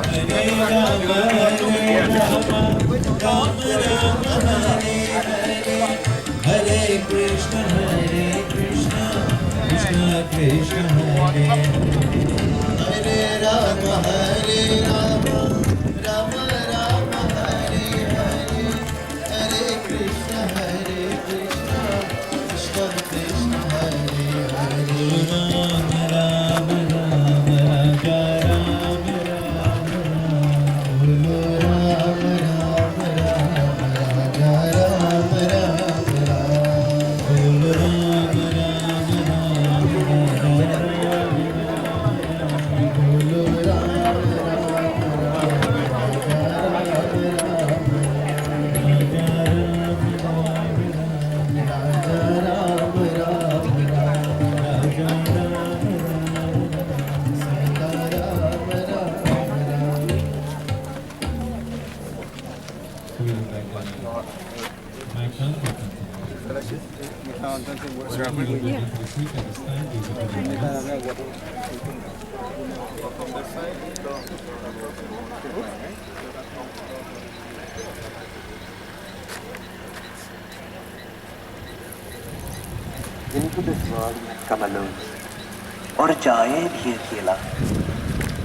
Hare Rama Rama Hare Hare Hare Krishna Krishna Krishna Hare Hare Hare Rama Rama Rama Hare Hare Hare Krishna Krishna Krishna Hare Hare Rama Rama Raja Rama Rama Rama Raja Rama Into this world we come alone, or jaye bhi akela.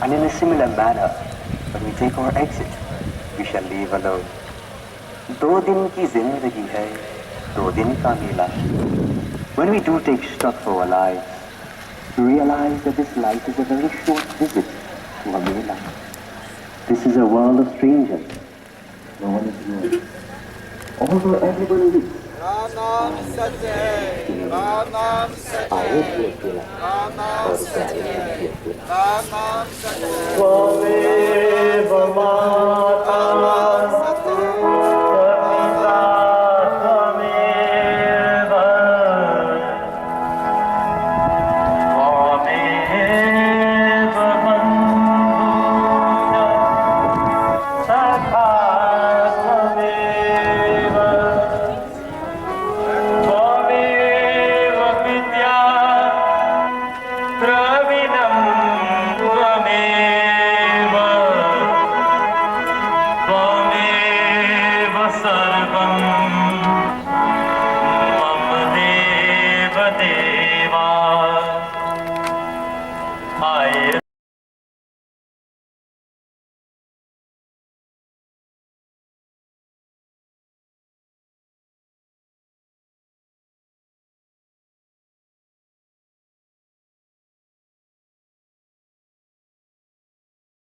And in a similar manner, when we take our exit, we shall leave alone. 2 din ki zindagi hai, 2 din ka mela. When we do take stock of our lives, we realize that this life is a very short visit to a mela. This is a world of strangers. No one is known. Although everyone lives, Ranam Satya, Ranam Satya, Ranam Satya, Ranam Satya.